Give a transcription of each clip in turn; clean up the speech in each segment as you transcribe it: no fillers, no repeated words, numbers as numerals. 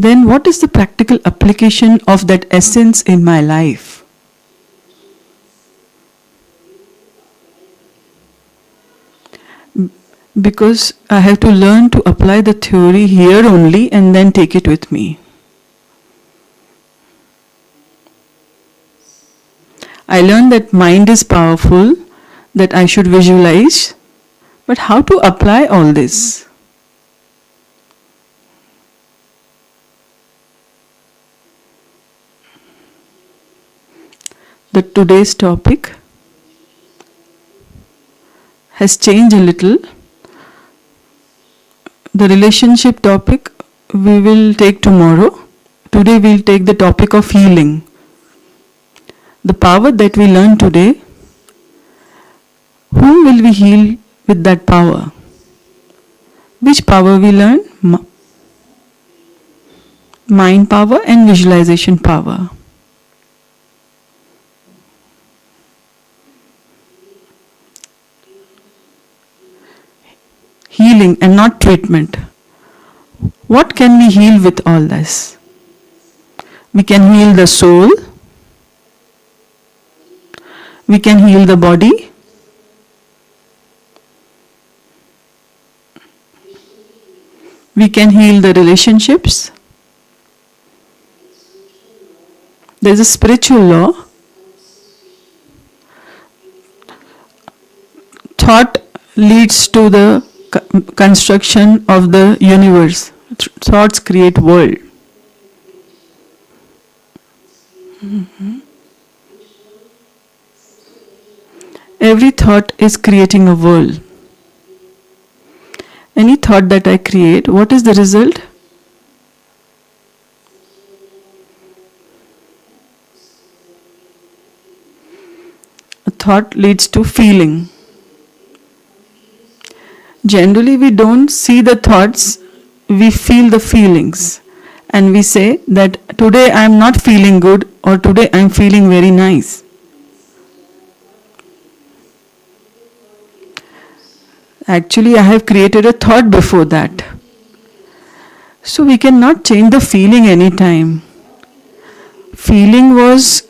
then what is the practical application of that essence in my life? Because I have to learn to apply the theory here only and then take it with me. I learned that mind is powerful, that I should visualize, but how to apply all this? Today's topic has changed a little. The relationship topic we will take tomorrow. Today we'll take the topic of healing. The power that we learn today, whom will we heal with that power? Which power we learn? Mind power and visualization power. Healing and not treatment. What can we heal with all this? We can heal the soul. We can heal the body. We can heal the relationships. There is a spiritual law. Thought leads to the construction of the universe. Thoughts create world. Every thought is creating a world. Any thought that I create, what is the result? A thought leads to feeling. Generally, we don't see the thoughts, we feel the feelings. And we say that today I am not feeling good or today I am feeling very nice. Actually, I have created a thought before that. So we cannot change the feeling anytime. Feeling was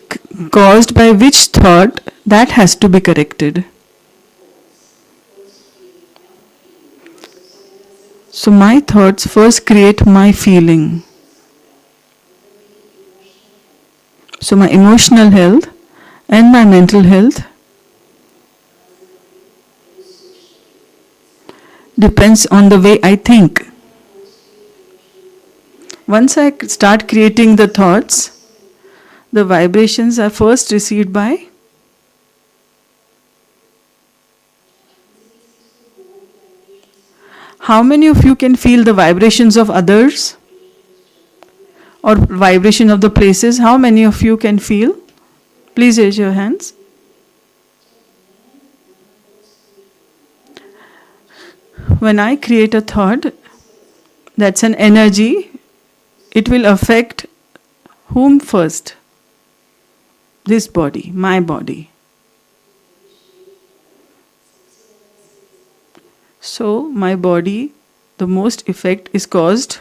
caused by which thought, that has to be corrected. So my thoughts first create my feeling. So my emotional health and my mental health depends on the way I think. Once I start creating the thoughts, the vibrations are first received by how many of you can feel the vibrations of others or vibration of the places? How many of you can feel? Please raise your hands. When I create a thought, that's an energy, it will affect whom first? This body, my body. So, my body, the most effect is caused.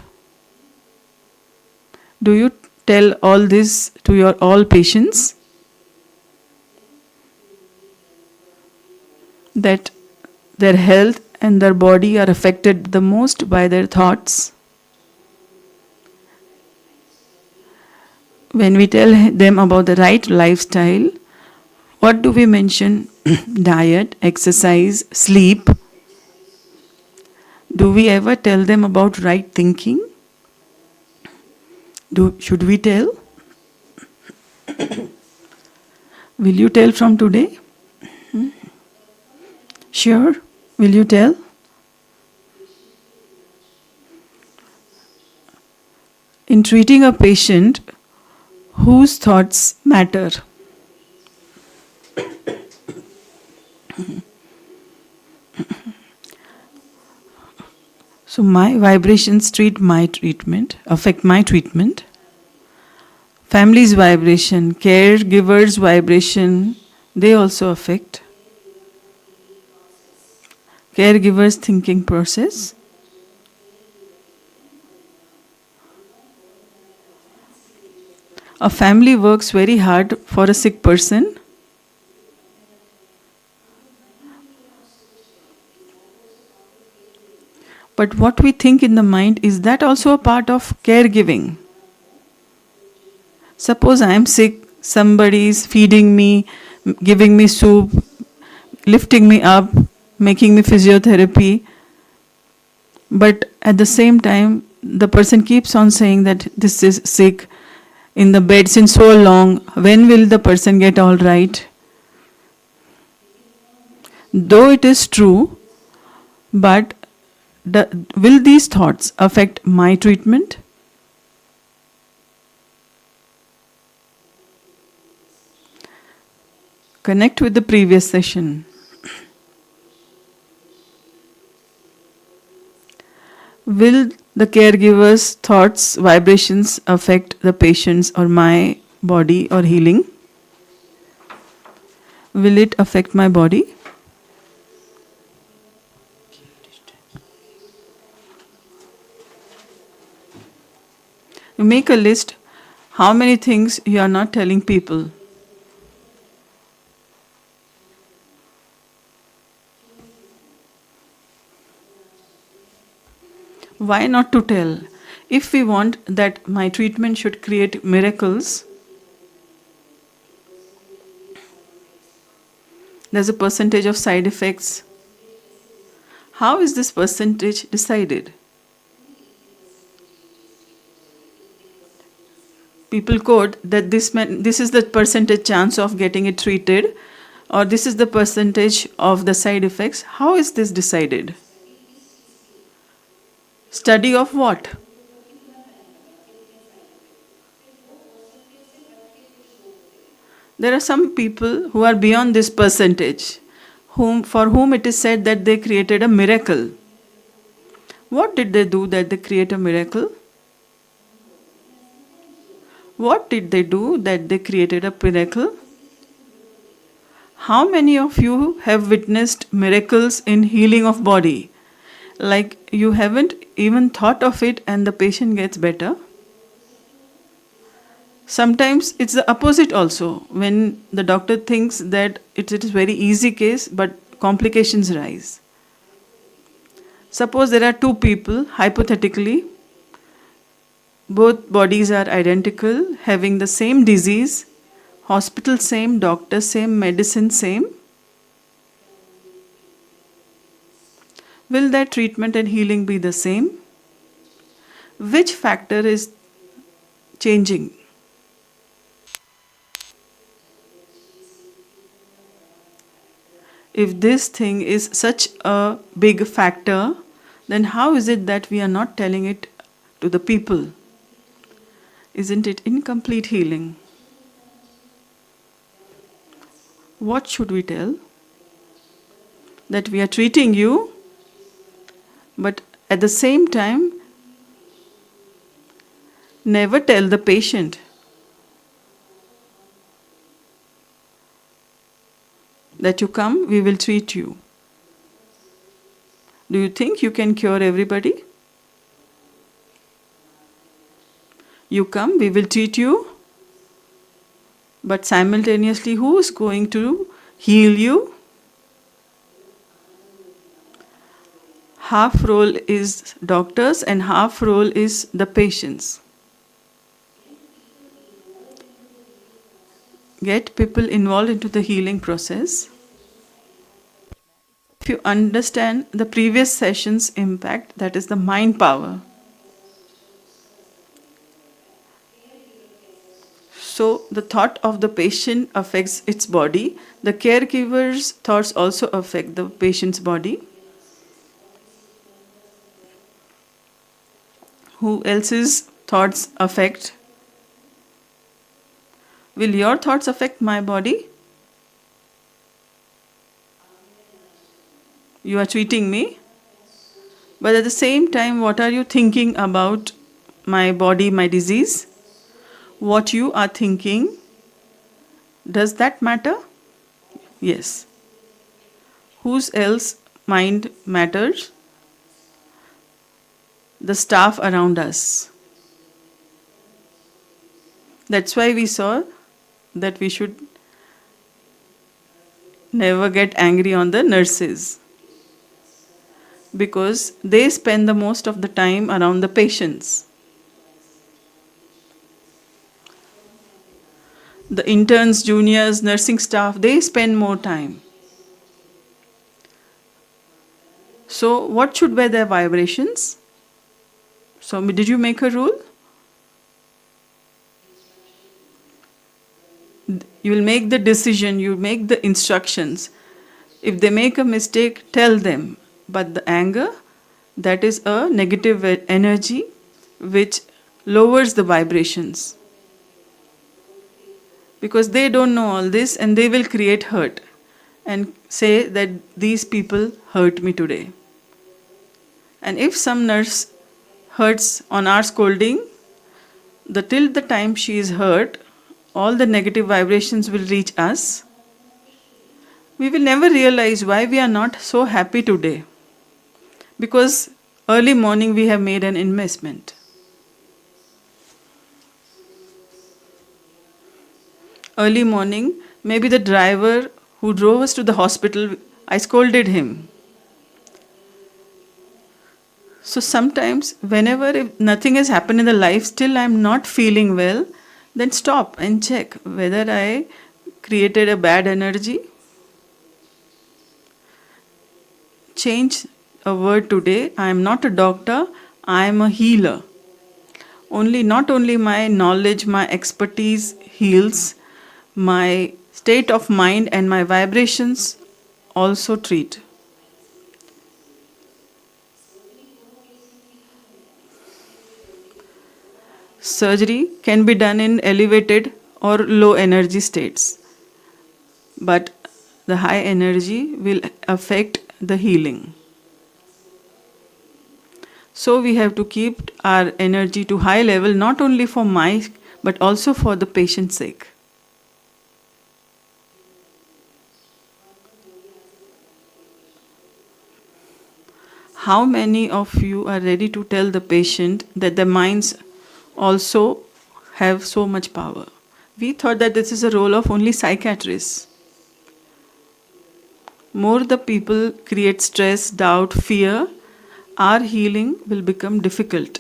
Do you tell all this to your all patients? That their health and their body are affected the most by their thoughts. When we tell them about the right lifestyle, what do we mention? Diet, exercise, sleep. Do we ever tell them about right thinking? Should we tell? Will you tell from today? Sure? Will you tell? In treating a patient, whose thoughts matter? So my vibrations affect my treatment. Family's vibration, caregiver's vibration, they also affect. Caregiver's thinking process. A family works very hard for a sick person, but what we think in the mind, is that also a part of caregiving? Suppose I am sick, somebody is feeding me, giving me soup, lifting me up, making me physiotherapy, but at the same time, the person keeps on saying that this is sick, in the bed since so long, when will the person get all right? Though it is true, but will these thoughts affect my treatment? Connect with the previous session. Will the caregiver's thoughts, vibrations affect the patient's or my body or healing? Will it affect my body? You make a list how many things you are not telling people. Why not to tell? If we want that my treatment should create miracles, there's a percentage of side effects. How is this percentage decided? People quote that this is the percentage chance of getting it treated, or this is the percentage of the side effects. How is this decided? Study of what? There are some people who are beyond this percentage, for whom it is said that they created a miracle. What did they do that they create a miracle? What did they do that they created a miracle? How many of you have witnessed miracles in healing of body? Like you haven't even thought of it and the patient gets better? Sometimes it's the opposite also, when the doctor thinks that it is very easy case but complications rise. Suppose there are two people, hypothetically, both bodies are identical, having the same disease, hospital same, doctor same, medicine same. Will their treatment and healing be the same? Which factor is changing? If this thing is such a big factor, then how is it that we are not telling it to the people? Isn't it incomplete healing? What should we tell? That we are treating you, but at the same time, never tell the patient that you come, we will treat you. Do you think you can cure everybody? You come, we will treat you, but simultaneously, who is going to heal you? Half role is doctors and half role is the patients. Get people involved into the healing process. If you understand the previous session's impact, that is the mind power. So the thought of the patient affects its body. The caregiver's thoughts also affect the patient's body. Who else's thoughts affect? Will your thoughts affect my body? You are treating me, but at the same time, what are you thinking about my body, my disease? What you are thinking, does that matter? Yes. Whose else mind matters? The staff around us. That's why we saw that we should never get angry on the nurses, because they spend the most of the time around the patients. The interns, juniors, nursing staff, they spend more time. So what should be their vibrations? So did you make a rule? You will make the decision, you make the instructions. If they make a mistake, tell them. But the anger, that is a negative energy which lowers the vibrations. Because they don't know all this and they will create hurt and say that these people hurt me today. And if some nurse hurts on our scolding, till the time she is hurt, all the negative vibrations will reach us. We will never realize why we are not so happy today. Because early morning we have made an investment. Early morning, maybe the driver who drove us to the hospital, I scolded him. So sometimes, whenever if nothing has happened in the life, still I am not feeling well, then stop and check whether I created a bad energy. Change a word today. I am not a doctor, I am a healer. Not only my knowledge, my expertise heals, my state of mind and my vibrations also treat. Surgery can be done in elevated or low energy states, but the high energy will affect the healing. So we have to keep our energy to high level, not only for my but also for the patient's sake. How many of you are ready to tell the patient that their minds also have so much power? We thought that this is a role of only psychiatrists. More the people create stress, doubt, fear, our healing will become difficult.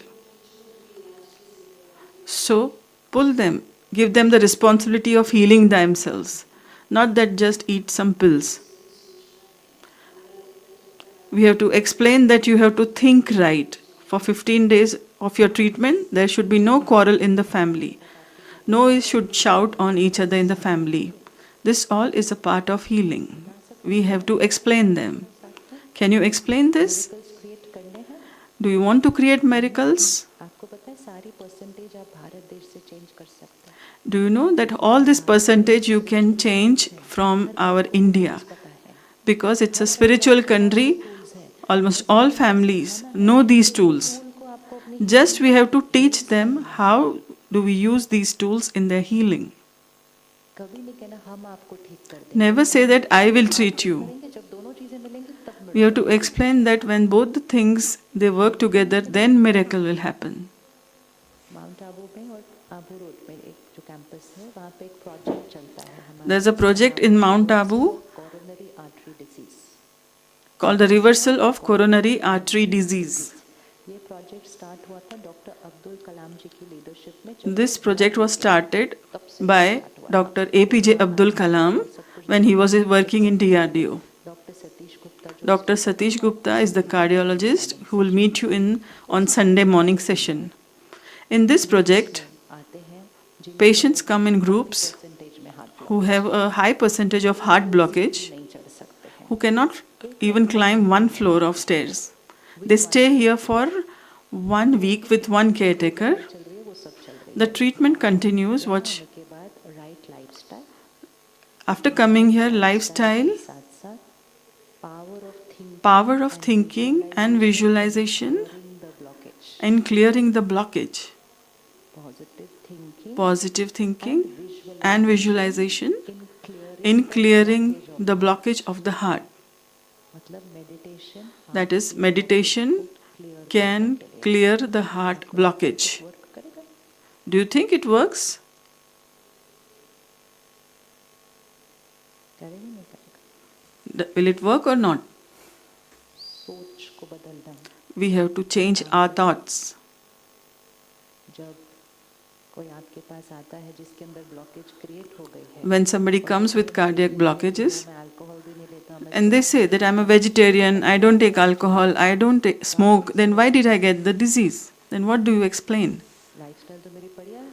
So pull them, give them the responsibility of healing themselves, not that just eat some pills. We have to explain that you have to think right. For 15 days of your treatment, there should be no quarrel in the family. No one should shout on each other in the family. This all is a part of healing. We have to explain them. Can you explain this? Do you want to create miracles? Do you know that all this percentage you can change from our India? Because it's a spiritual country, almost all families know these tools. Just we have to teach them how do we use these tools in their healing. Never say that I will treat you. We have to explain that when both the things they work together, then miracle will happen. There's a project in Mount Abu called the reversal of coronary artery disease. This project was started by Dr. APJ Abdul Kalam when he was working in DRDO. Dr. Satish Gupta is the cardiologist who will meet you on Sunday morning session. In this project, patients come in groups who have a high percentage of heart blockage, who cannot even climb one floor of stairs. They stay here for 1 week with one caretaker. The treatment continues. After coming here, lifestyle, power of thinking and visualization and clearing the blockage. Positive thinking and visualization in clearing the blockage of the heart. That is, meditation can clear the heart blockage. Do you think it works? Will it work or not? सोच को बदलना. We have to change our thoughts. जब कोई आपके पास आता है जिसके अंदर ब्लॉकेज क्रिएट हो गई है, When somebody comes with cardiac blockages मैं अल्कोहल भी नहीं लेता, मैं and they say that I'm a vegetarian, I don't take alcohol, I don't smoke, then why did I get the disease? Then what do you explain? Lifestyle तो मेरी बढ़िया है.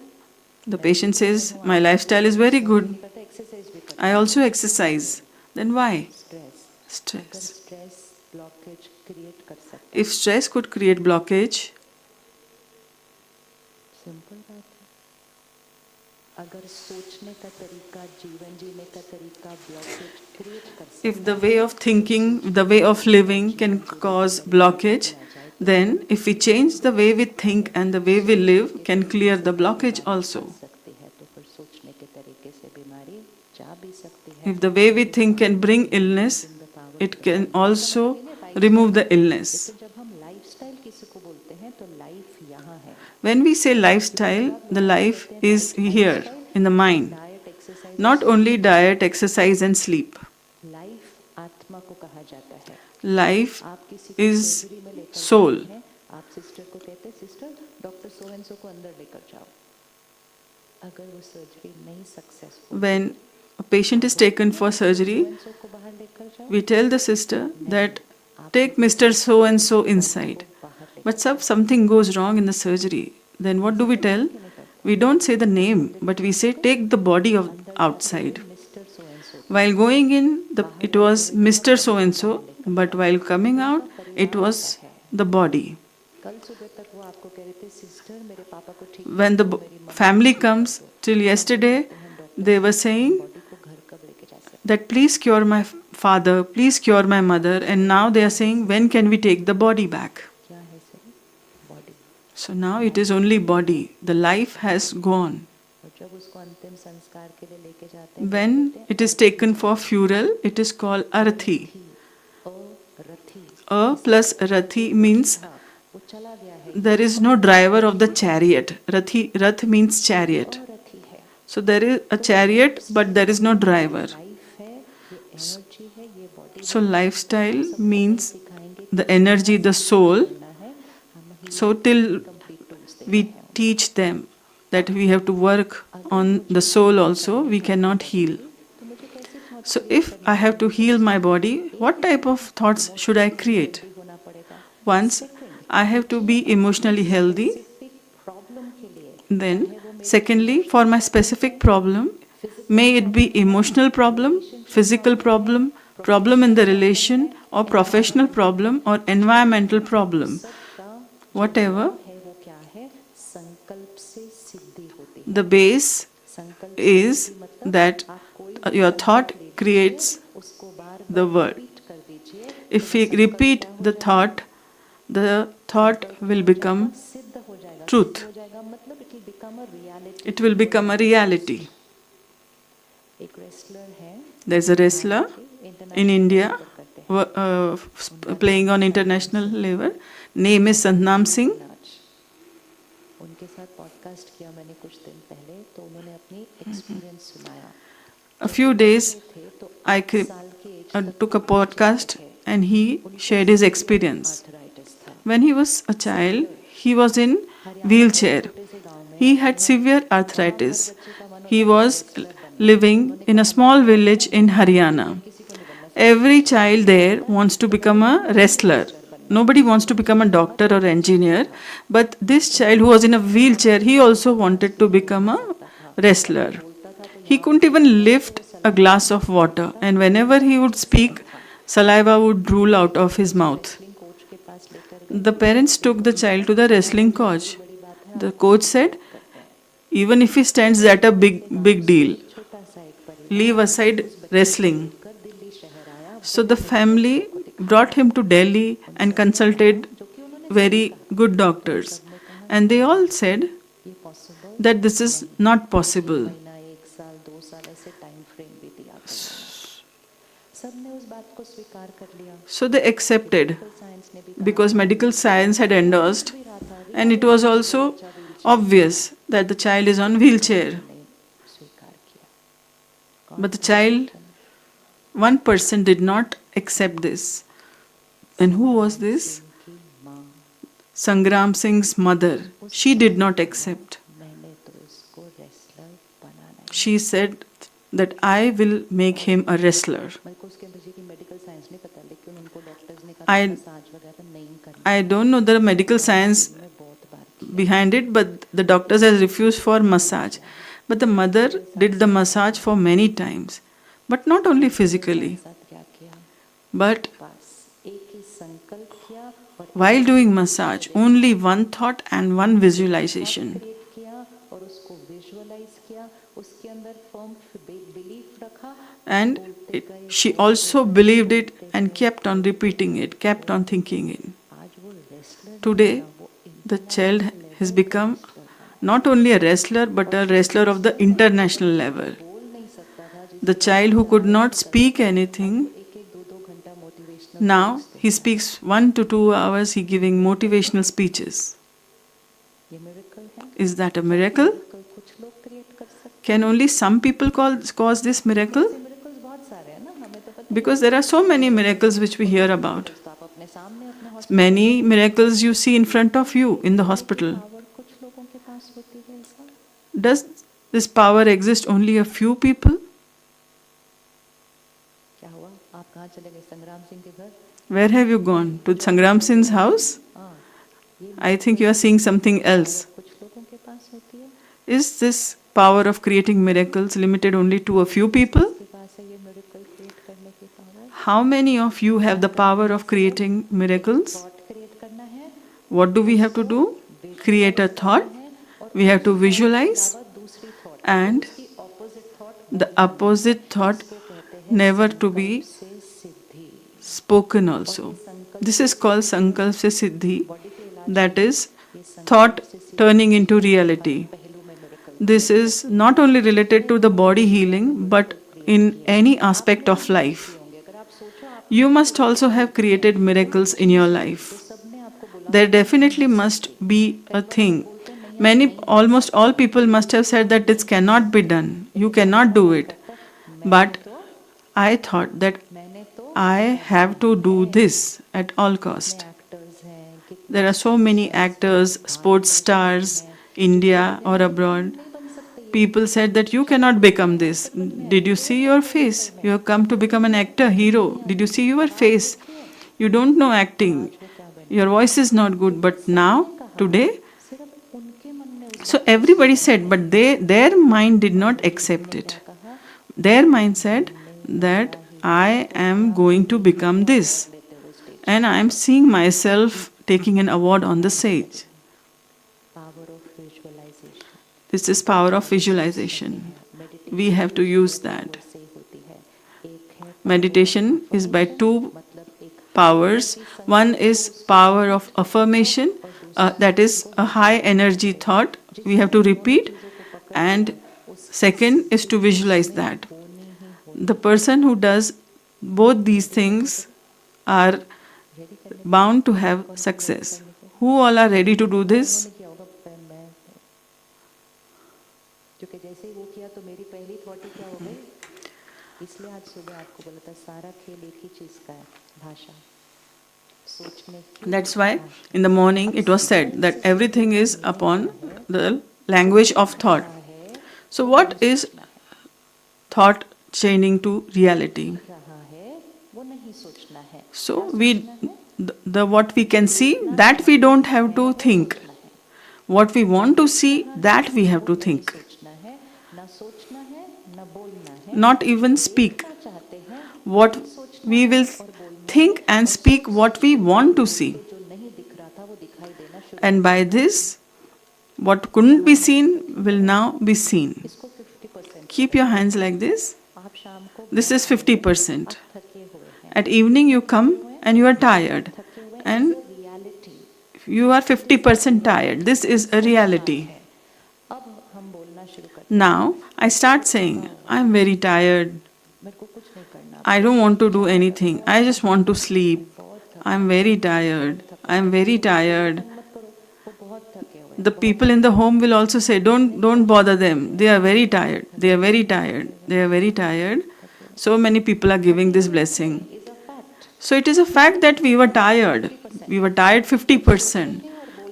The patient says, my lifestyle is very good. Exercise भी करता. I also exercise. Then why? Stress. Stress. Stress blockage create कर सकता है. If stress could create blockage, simple बात है. अगर सोचने का तरीका, जीवन जीने का तरीका ब्लॉकेज क्रिएट कर सकता है. if the way of thinking, the way of living can cause blockage, then if we change the way we think and the way we live can clear the blockage also. सकती है तो फिर सोचने के तरीके से बीमारी जा भी सकती है. If the way we think can bring illness, it can also remove the illness. जब हम लाइफस्टाइल किसी को बोलते हैं तो लाइफ यहाँ है. When we say lifestyle, the life is here in the mind. Diet, exercise. Not only diet, exercise, and sleep. Life आत्मा को कहा जाता है. Life आप किसी को is सर्जरी में लेकर soul. जाते हैं, आप सिस्टर को कहते हैं sister doctor so and so को अंदर लेकर जाओ. अगर वो सर्जरी नहीं successful, When a patient is taken for surgery, सो को बाहर लेकर जाओ. we tell the sister that take Mr. So and so inside. But something goes wrong in the surgery. Then what do we tell? We don't say the name, but we say take the body of outside. Mister so and so. While going in, it was Mr. So and so, but while coming out, it was the body. कल सुबह तक वो आपको कह रहे थे sister मेरे पापा को ठीक. When the family comes, till yesterday, they were saying body को घर कब लेके जा सकते. that please cure my father, please cure my mother, and now they are saying when can we take the body back? क्या है सही? Body. So now it is only body. The life has gone. और जब उसको अंतिम संस्कार के लिए लेके जाते हैं, When it is taken for funeral, it is called arthi. रथी. A plus rathi means वो चला गया है. there is no driver of the chariot. Rath means chariot. रथी है. So there is a chariot, but there is no driver. Life है, ये energy है, ये बॉडी. So lifestyle means सिखाएंगे the energy, the soul. करना है. हम So till complete tools we teach them that we have to work on the soul also, we cannot heal. तो मुझे कैसे thought So if I have to heal my body, what type of thoughts should I create? होना पड़ेगा. Once I have to be emotionally healthy, problem के लिए then secondly, for my specific problem, may it be emotional problem, physical problem, problem in the relation, or professional problem, or environmental problem, whatever, है वो क्या है? संकल्प से सिद्धि होती है. the base संकल्प is that your thought creates उसको बार the world. रिपीट कर दीजिए. If we repeat the thought will become सिद्ध हो जाएगा. truth. हो जाएगा मतलब it will become a reality. It will become a reality. एक रेसलर है There's a wrestler in India playing on international level. Name is Satnam Singh. उनके साथ पॉडकास्ट किया मैंने कुछ दिन पहले, तो उन्होंने अपनी एक्सपीरियंस सुनाया. A few days थे तो I साल के age took a podcast and he shared his experience. Arthritis था. When he was a child, he was in wheelchair. He had severe arthritis. He was living in a small village in Haryana. Every child there wants to become a wrestler. Nobody wants to become a doctor or engineer. But this child who was in a wheelchair, he also wanted to become a wrestler. He couldn't even lift a glass of water. And whenever he would speak, saliva would drool out of his mouth. Coach के पास लेकर The parents took the child to the wrestling coach. The coach said, even if he stands, that a big deal. छोटा सा एक परिवार Leave aside wrestling. कर दिल्ली शहर आया. So the family brought him to Delhi and consulted very good doctors. And they all said ये possible that this is not possible. महीना, एक साल, 2 साल ऐसे टाइम फ्रेम भी दिया. सबने उस बात को स्वीकार कर लिया. So they accepted साइंस ने भी because medical science had endorsed, and it was also obvious that the child is on wheelchair. स्वीकार किया. But the child, brought him to Delhi and consulted very good doctors. And they all said that this is not possible. सबने उस बात को स्वीकार कर लिया. because medical science had endorsed, and it was also obvious that the child is on wheelchair. But the child, One person did not accept this. And who was संग्राम this? Singh की माँ, Sangram Singh's mother. She उसने did not कहा accept. मैंने तो इसको wrestler banana he She said that I will make him a wrestler. मेरे को उसके अंदर जी की मेडिकल साइंस नहीं पता, लेकिन उनको डॉक्टर्स ने कहा था I मसाज वगैरह नहीं करनी I don't know the medical science में बहुत बार किया behind it, but the doctors has refused for massage. But the mother did the massage for many times, but not only physically, साथ क्या किया, but बस एक ही संकल्प किया और while doing massage, only one thought and one visualization. Create किया और उसको विजुअलाइज किया, उसके अंदर फर्म बिलीफ रखा, And she also believed it and kept on repeating it, kept on thinking it. आज वो wrestler Today, the child has become not only a wrestler but a wrestler of the international level. बोल नहीं सकता था The child who could not speak anything, एक एक दो दो घंटा motivational now he speaks 1 to 2 hours, he giving motivational speeches. ये मिरेकल है, Is that a miracle? कुछ लोग क्रिएट कर सकते Can only some people cause this miracle? हैं, मिरेकल्स बहुत सारे हैं ना, हमें तो पता Because there are so many miracles which we hear about. है, तो आप अपने सामने अपने hospital Many miracles you see in front of you in the hospital. Power कुछ लोगों के पास होती है ऐसा, Does this power exist only a few people? क्या हुआ, आप कहाँ चले गए, संग्राम सिंह के घर, Where have you gone? To Sangram Singh's house? हाँ ये I think you are seeing something else. कुछ लोगों के पास होती है, Is this power of creating miracles limited only to a few people? के पास है ये मिरेकल क्रिएट करने की power, How many of you have the power of creating miracles? Thought create करना है, What do we have to do? Create a thought. We have to visualize. दूसरी thought And की opposite thought the opposite thought never to be से सिद्धि, spoken also. This is called Sankalp se Siddhi. That is thought turning into reality. पहलू में miracle This is not only related to the body healing but in any aspect of life. होंगे, अगर आप सोचो आप You must also have created miracles in your life. सबने आपको बोला There definitely must be a thing. Almost all people must have said that this cannot be done. You cannot do it. But I thought that मैंने तो I have to do this at all cost. Actors हैं कि There are so many actors, sports stars, India or abroad. People said that you cannot become this. Did you see your face? You have come to become an actor, hero. Did you see your face? You don't know acting. Your voice is not good. But now, today, सिर्फ उनके मन में so everybody said, but their mind did not accept it. Their mind said that I am going to become this. And I am seeing myself taking an award on the stage. Power of visualisation This is power of visualization. We have to use that. से होती है, एक है Meditation is by two मतलब एक powers. One is power of affirmation, that is a high energy thought. We have to repeat. And second is to visualize that. The person who does both these things are bound to have success. Who all are ready to do this? किया होगा, मैं क्योंकि जैसे ही वो किया तो मेरी पहली थॉट ही क्या हो गई, इसलिए आज सुबह आपको बोला था सारा खेल एक ही चीज का है, भाषा, सोचने की That's why in the morning it was said that everything is upon the language of thought. So what is thought changing to reality? रहा है वो नहीं सोचना है, So the what we can see, that we don't have to think. What we want to see, that we have to think. सोचना है, ना सोचना है, ना बोलना है, Not even speak. क्या चाहते हैं, What we will think and speak what we want to see. जो नहीं दिख रहा था वो दिखाई देना शुरू, And by this, what couldn't be seen will now be seen. इसको 50%, Keep your hands like this. आप शाम को This is 50%. थके हुए हैं, At evening you come and you are tired. And reality, you are 50% tired. This is a reality. अब हम बोलना शुरू करते Now I start saying, I'm very tired. हैं, मेरे को कुछ नहीं करना, I don't want to do anything. I just want to sleep. I'm very tired. I'm very tired. मत करो, वो बहुत थके हुए हैं, The people in the home will also say, don't bother them. They are very tired. They are very tired. They are very tired. So many people are giving this blessing. is a fact. So it is a fact that we were tired. We were tired 50%.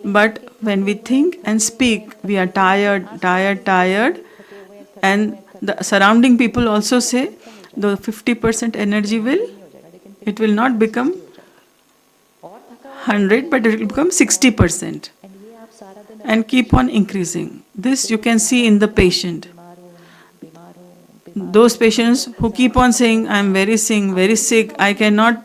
But when we think and speak, we are tired, tired, tired. थके हुए हैं, थके हुए And हैं, थके the surrounding people also say the 50% energy will, नहीं हो जाएगा, लेकिन it will not become 60 हो जाएगा और थका हुआ 100, but it will become 60%. And ये आप सारा दिन And keep on increasing. This you can see in the patient. बीमार हूँ बीमार हूँ बीमार Those patients who keep on saying, I am very sick, I cannot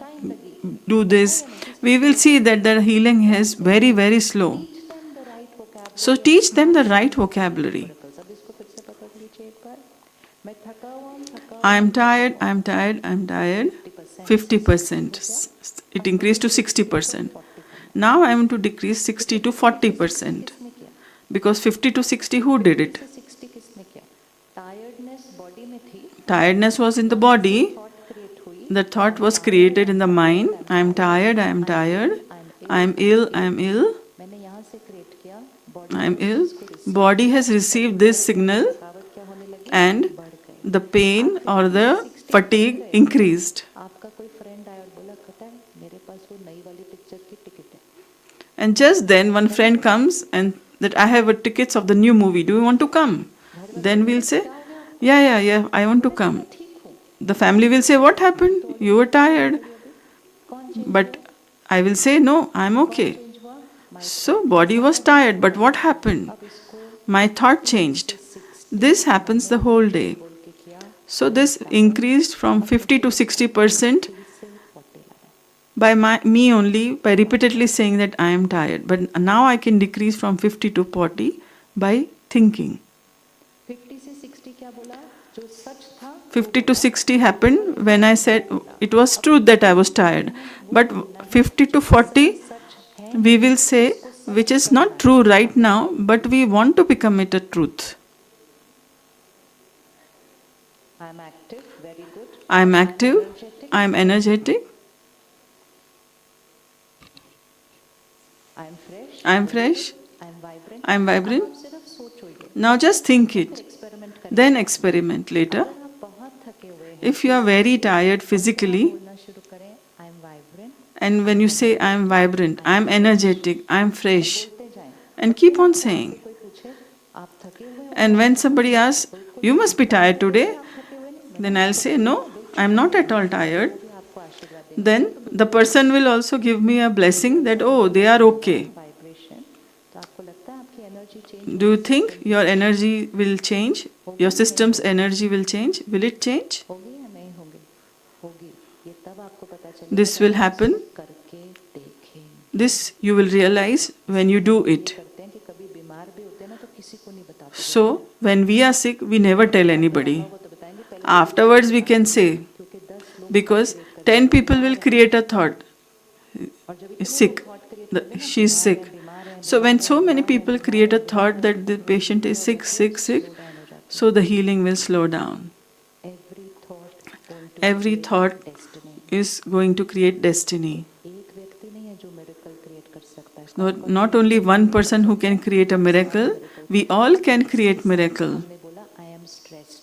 do this, we will see that their healing is very, very slow. Teach them the right vocabulary So teach them the right vocabulary. अब इसको फिर से पकड़ लीजिए एक बार मैं थका हुआ हूँ थका I am tired, I am tired, I am tired. 50%. It increased to 60%. Now I am to decrease 60 to 40%. किसने किया Because 50 to 60, who did it? 60 किसने किया टायर्डनेस बॉडी में थी Tiredness was in the body. Thought create हुई The thought was created in the mind. I am tired, I am tired. I am ill, I am ill. मैंने यहाँ से create किया I am ill. Body has received this signal थकावट क्या होने लगी and बढ़ गई the pain or the fatigue increased. आपका कोई फ्रेंड आया और बोला पता है मेरे पास वो नई वाली पिक्चर की टिकट है And just then one friend comes and that I have a tickets of the new movie. Do you want to come? Then we'll say, yeah, I want to come. ठीक हूँ The family will say, what happened? You were tired. But I will say, no, I'm okay. Change हुआ So body was tired, but what happened? अब इसको My thought changed. This happens the whole day. बोल के किया So this increased from 50 to 60% 30 से 40 लाया by me only, by repeatedly saying that I am tired. But now I can decrease from 50 to 40 by thinking. 50 से 60 क्या बोला जो सच था 50 to 60 happened when I said it was true that I was tired. But 50 to 40, we will say, which is not true right now, but we want to become it a truth. I am active very good I am active, I am energetic, I am fresh I am fresh, I am vibrant I am vibrant. आप सिर्फ सोचोगे Now just think it, experiment करें then experiment later. अगर आप बहुत थके हुए हैं If you are very tired physically, बोलना शुरू करें I am vibrant and when you say I am vibrant, I am energetic, I am fresh, बोलते जाएं and keep on saying. कोई पूछे आप थके हुए हो And when somebody asks, you must be tired today, थके हुए नहीं then I'll say, no, I am not at all tired. भी आपको आशीर्वाद देंगे Then the person will also give me a blessing that, oh, they are okay. Vibration तो आपको लगता है आपकी energy change Do you think your energy will change? Your system's energy will change? Will it change? होगी या नहीं होगी होगी ये तब आपको पता चलेगा This will happen. करके देखें This you will realize when you do it. करते हैं कि कभी बीमार भी होते हैं ना तो किसी को नहीं बताते So, when we are sick, we never tell anybody. वो तो बताएंगे पहले Afterwards, we can say, क्योंकि 10 लोग because 10 people will create a thought, और जब is sick, she is sick. So when so many people create a thought that the patient is sick, so the healing will slow down. Every thought Every thought destiny is going to create destiny. एक व्यक्ति नहीं है जो miracle create कर सकता है Not only one person who can create a miracle, we all can create miracle. हमने बोला I am stressed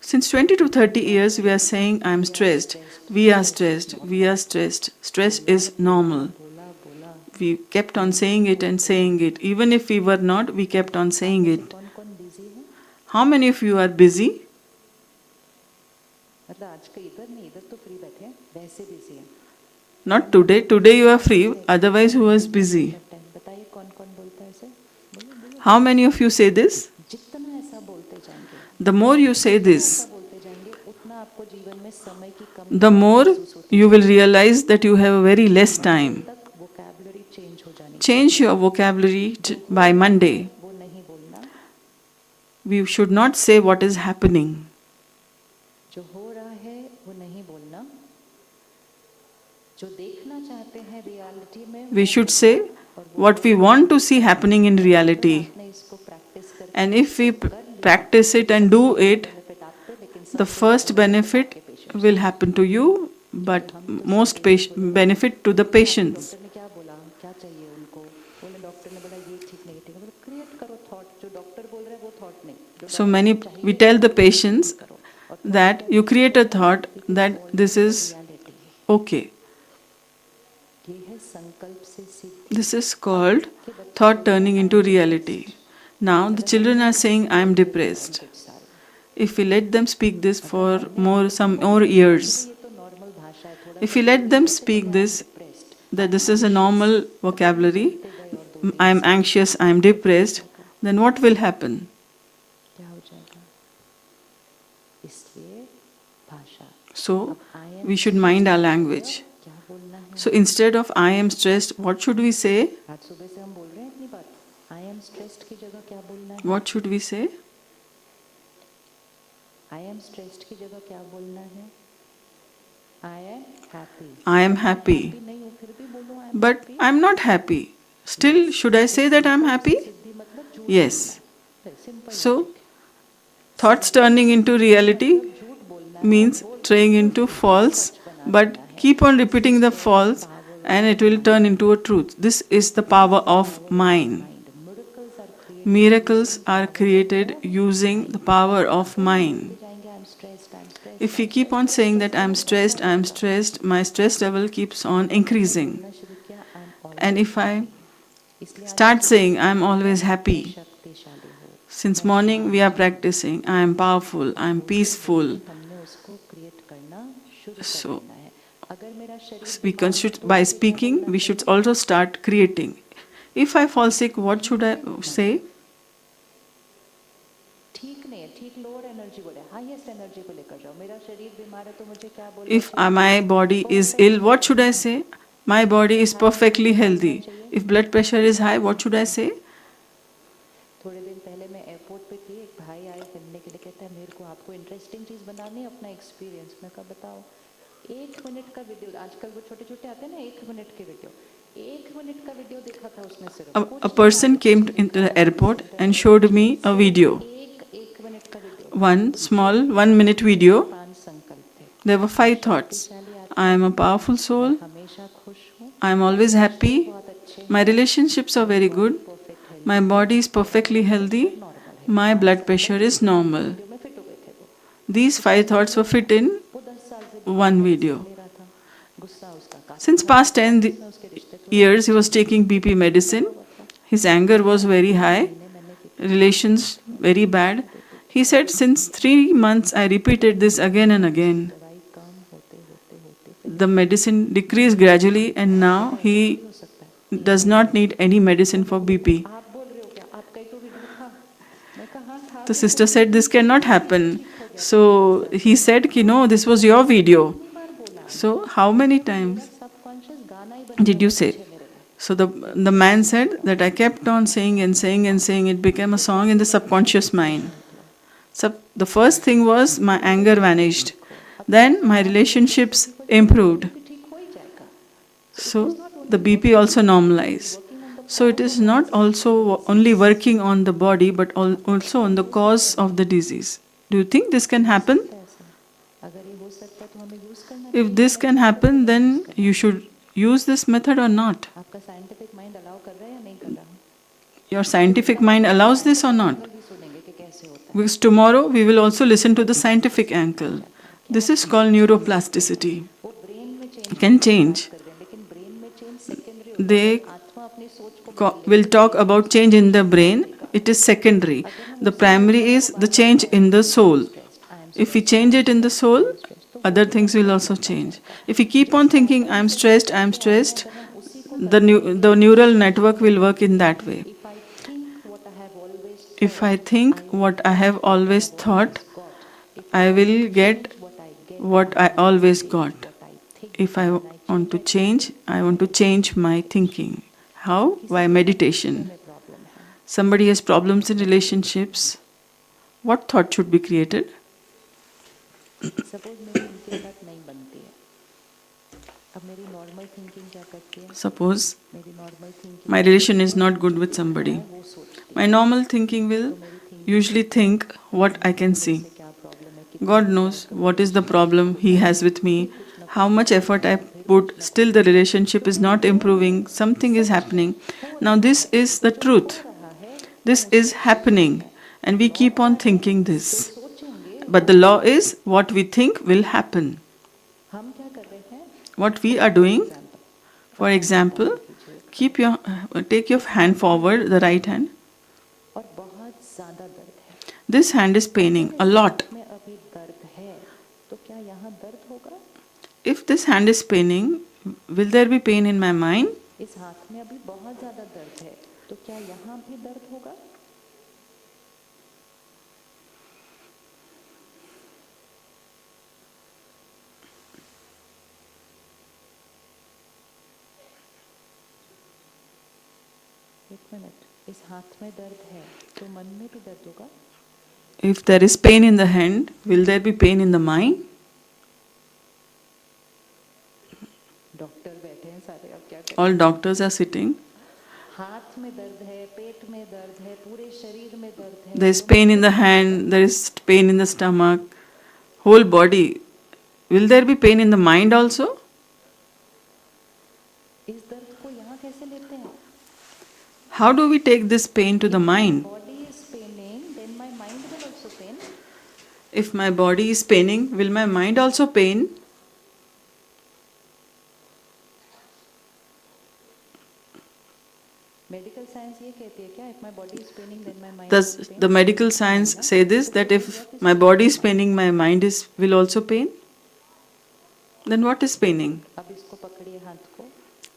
Since 20 to 30 years, we are saying, I am stressed. We are stressed. We are stressed. Stress is normal. बोला बोला We kept on saying it and saying it. Even if we were not, we kept on saying it. कौन कौन busy है How many of you are busy? मतलब आज के इधर नहीं इधर तो फ्री बैठे हैं वैसे बिजी है Not today. Today you are free. Otherwise, who was busy? बताइए कौन कौन बोलता है ऐसे बोलिए बोलिए How many of you say this? जितना ऐसा बोलते जाएंगे The more you say this, ऐसा बोलते जाएंगे उतना आपको जीवन में समय की कमी the more you will realize that you have a very less time. तक वोकैबुलरी चेंज हो जानी Change your vocabulary by Monday. वो नहीं बोलना We should not say what is happening. जो हो रहा है वो नहीं बोलना जो देखना चाहते हैं रियलिटी में We should say what we want to see happening in reality. आपने इसको प्रैक्टिस कर And if we practice it and do it, benefit आपको लेकिन the first benefit will happen to you, but most benefit to the patients. Doctor ने क्या बोला क्या चाहिए उनको बोले डॉक्टर ने बोला ये ठीक नहीं ठीक है बोले क्रिएट करो थॉट जो डॉक्टर बोल रहे हैं वो थॉट नहीं जो So many, we tell the patients that you create a thought, that this is okay. ये है संकल्प से सिद्धि. This is called thought turning into reality. Now the children are saying, I am depressed. If we let them speak this for some more years, if we let them speak this, that this is a normal vocabulary, I am anxious, I am depressed, then what will happen? क्या हो जाएगा? इसलिए भाषा. So we should mind our language. क्या बोलना है? So instead of I am stressed, what should we say? आज सुबह से हम बोल रहे हैं अपनी बात. I am stressed की जगह क्या बोलना है? What should we say? I am stressed की जगह क्या बोलना है? I am happy. I am happy. नहीं हूँ फिर भी बोलो I am But happy. I am not happy. Still, should I say that I am happy? सिद्धि मतलब झूठ. Yes. Simple. So, thoughts turning into reality झूठ बोलना means turning into false, but keep on repeating the false and it will turn into a truth. This is the power of mind. miracles are created. Miracles are created using the power of mind. जाएंगे I am stressed, I am stressed. If we keep on saying that I am stressed, my stress level keeps on increasing. बोलना शुरू किया I am always. And if I इसलिए आज start saying I am always happy, शक्तिशाली हो. since morning we are practicing I am powerful, I am peaceful. हमने उसको create करना शुरू कर So, देना है. अगर मेरा शरीर by speaking, we should also start creating. If I fall sick, what should I say? ठीक नहीं है, ठीक लोअर एनर्जी बोले, हाईएस्ट एनर्जी को लेकर जाओ. मेरा शरीर बीमार है तो मुझे क्या बोलना If my body is ill, what should I say? My body is perfectly healthy. If blood pressure is high, what should I say? थोड़े दिन पहले मैं एयरपोर्ट पे थी, एक भाई आए मिलने के लिए, कहता है मेरे को आपको इंटरेस्टिंग चीज़ बतानी है, अपना एक्सपीरियंस. मैं कहा बताओ. 1 मिनट का वीडियो, आजकल वो छोटे छोटे आते हैं ना 1 मिनट के वीडियो. 1 मिनट का वीडियो देखा था उसने सिर्फ. A person came into the airport and showed me a video. एक मिनट का video. One small 1-minute video. 5 संकल्प थे. There were 5 thoughts. I am a powerful soul. हमेशा खुश हूँ. I am always happy. बहुत अच्छे. My relationships are very good. Perfect है. My body is perfectly healthy. My blood pressure is normal. में fit हो गए थे वो. These 5 thoughts were fit in वो 10 साल से one video. ले रहा था. गुस्सा उसका काफी. Since past 10 उसके रिश्ते years, he was taking BP medicine. His anger was very high. Relations very bad. He said, since 3 months I repeated this again and again. दवाई कम होते होते होते The medicine decreased gradually and now he हो सकता है. does not need any medicine for BP. आप बोल रहे हो क्या? आपका ही तो वीडियो था. मैं कहा हाँ था. The sister said, this cannot happen. So he said, no, this was your video. बार बोला. So how many times subconscious गाना ही बन did you say? So the man said that I kept on saying and saying and saying. It became a song in the subconscious mind. So the first thing was my anger vanished. Then my relationships improved. ठीक हो ही जाएगा. So the BP also normalized. So it is not also only working on the body but also on the cause of the disease. Do you think this can happen? अगर ये हो सकता है तो हमें यूज करना. If this can happen, then you should use this method or not. आपका scientific mind allow कर रहा है या नहीं कर रहा? Your scientific mind allows this or not? भी सुनेंगे कि कैसे होता है. Because tomorrow we will also listen to the scientific angle. This is called neuroplasticity. वो ब्रेन में चेंज It can change. कर रहे हैं, लेकिन ब्रेन में चेंज सेकेंडरी. They आत्मा अपनी सोच को will talk about change in the brain. It is secondary. The primary is the change in the soul. If we change it in the soul, other things will also change. If we keep on thinking, I am stressed, the neural network will work in that way. if I think what I have always If I think what I have always thought, I will get what I always got. If I want to change, I want to change my thinking. How? By meditation. में problem है. Somebody has problems in relationships. What thought should be created? Suppose मेरी इनके साथ नहीं बनती है. अब मेरी नॉर्मल थिंकिंग क्या करती है? Suppose मेरी normal thinking my relation is not good with somebody. वो सोचती My normal thinking will usually think what I can see. है क्या प्रॉब्लम है कि God knows what is the problem he has with me, how much effort I put, still the relationship is not improving, something is happening. Now this is the truth. This is happening and we keep on thinking this. सोचेंगे But the law is what we think will happen. what we are doing, for example, take your hand forward, the right hand. और बहुत ज़्यादा दर्द है, This hand is paining a lot. में अभी दर्द है, तो क्या यहाँ दर्द होगा? If this hand is paining, will there be pain in my mind? इस हाथ में अभी बहुत ज़्यादा दर्द है, तो क्या यहाँ भी दर्द होगा? एक मिनट, इस हाथ में दर्द है, तो मन में भी दर्द होगा? If there is pain in the hand, will there be pain in the mind? Doctor बैठे हैं सारे, अब क्या करें? All doctors are sitting. हाथ में दर्द है, पेट में दर्द है, पूरे शरीर में दर्द है. There is pain in the hand, there is pain in the stomach, whole body. Will there be pain in the mind also? इस दर्द को यहाँ कैसे लेते हैं? How do we take this pain to the mind? Body is paining, then my mind will also pain. If my body is paining, will my mind also pain? Medical science ये कहती है क्या? If my body is paining, then my mind Does will pain. the medical science say this, that if my body is paining, my mind will also pain? Then what is paining? अब इसको पकड़िए हाथ को.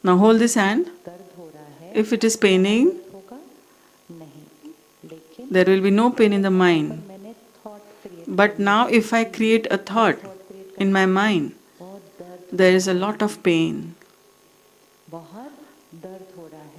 Now hold this hand. दर्द हो रहा है. If it is paining, दर्द होगा? नहीं. लेकिन there will be no pain in the mind. मैंने thought create. But now if I create a thought in my mind, बहुत दर्द, there is a lot of pain. बहुत दर्द हो रहा है.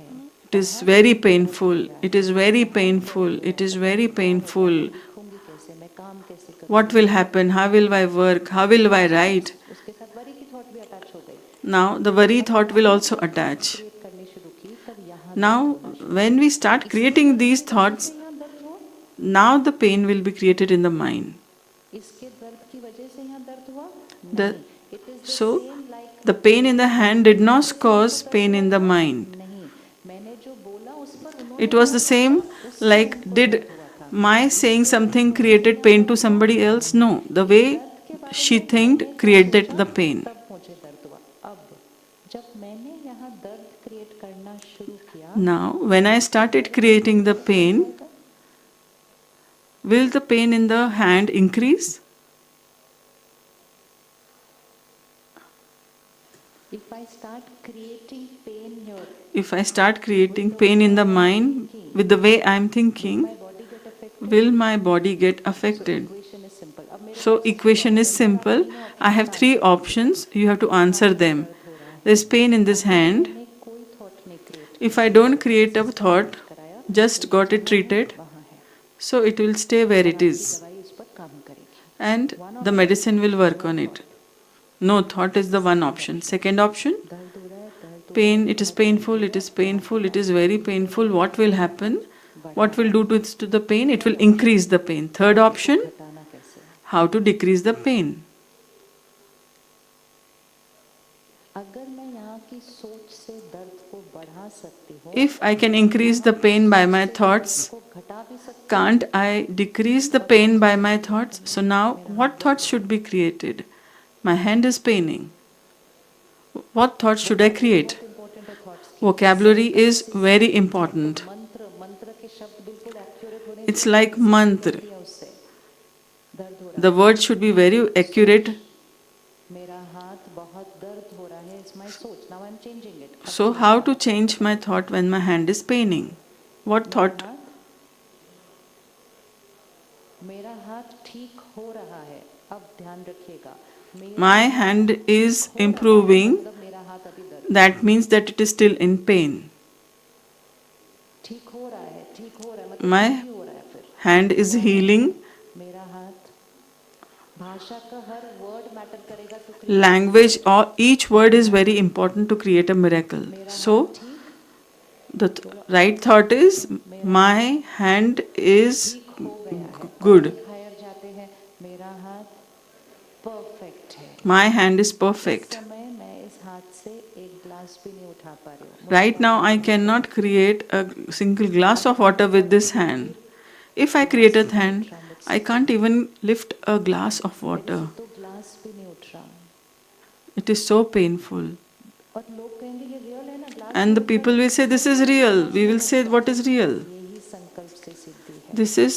It is very painful. It is very painful. It is very painful. लिखूंगी कैसे? मैं काम कैसे करूँ? What will happen? How will I work? How will I write? उसके साथ वरी की थॉट भी अटैच हो गई. Now the worry thought will also attach. Create करनी शुरू की, तब यहाँ Now when we start creating these thoughts, यहाँ दर्द हो. now the pain will be created in the mind. इसके दर्द की वजह से यहाँ दर्द हुआ? The, नहीं. It is the so same like the pain in the hand did not cause pain in the mind. नहीं. मैंने जो बोला उस पर उन्होंने It was the same like, did my saying something created pain to somebody else? No. The way she thinked created the pain. तब मुझे दर्द हुआ. अब जब मैंने यहाँ दर्द क्रिएट करना शुरू किया, Now when I started creating the pain, will the pain in the hand increase? if I start creating pain here, If I start creating pain in the mind with the way I am thinking, my body get affected. will my body get affected? Equation is simple. अब मेरे So equation is simple. I have 3 options. You have to answer them. There is pain in this hand. ने कोई thought नहीं create If I don't create a thought, कराया, just got it treated, वहाँ है. so it will stay where it is. दवाई उस पर काम करेगी. And the medicine will work on it. No thought is the one option. Second option, दर्द हो रहा है, दर्द pain, it is painful, it is painful, it is very painful. What will happen? What will do to the pain? It will increase the pain. Third option, घटाना कैसे? how to decrease the pain. अगर मैं यहाँ की सोच से दर्द को बढ़ा सकती हूँ, If I can increase the pain by my thoughts, को घटा भी सकती can't I decrease the pain by my thoughts? So now, what thoughts should be created? My hand is paining. What thoughts should I create? हूँ. Important है thoughts की. Vocabulary is very important. मंत्र के शब्द बिल्कुल accurate होने It's like mantra. चाहिए उससे. दर्द हो रहा The words should be very accurate. है. मेरा हाथ बहुत दर्द हो रहा है. It's my सोच. Now I'm changing it. So, how to change my thought when my hand is paining? What thought? मेरा हाथ ठीक हो रहा है. अब ध्यान रखिएगा. My hand is improving. मतलब मेरा हाथ अभी दर्द. That means that it is still in pain. ठीक हो रहा है. ठीक हो रहा है. मतलब My ठीक ही हो रहा है फिर. hand is healing. मेरा हाथ. भाषा का हर वर्ड मैटर करेगा तो Language, or each word is very important to create a miracle. So, the right thought is, my hand is good. खायर जाते हैं. मेरा हाथ परफेक्ट है. My hand is perfect. समय मैं इस हाथ से एक ग्लास भी नहीं उठा पा रही हूँ. Right now, I cannot create a single glass of water with this hand. If I create a hand, I can't even lift a glass of water. तो ग्लास भी नहीं उठ रहा. It is so painful. और लोग कहेंगे ये real है ना, ग्लास And the टूट रहा people will say, this is है, real. ग्लास We नहीं will say, उठता, what is real? यही संकल्प से सिद्धि है. This is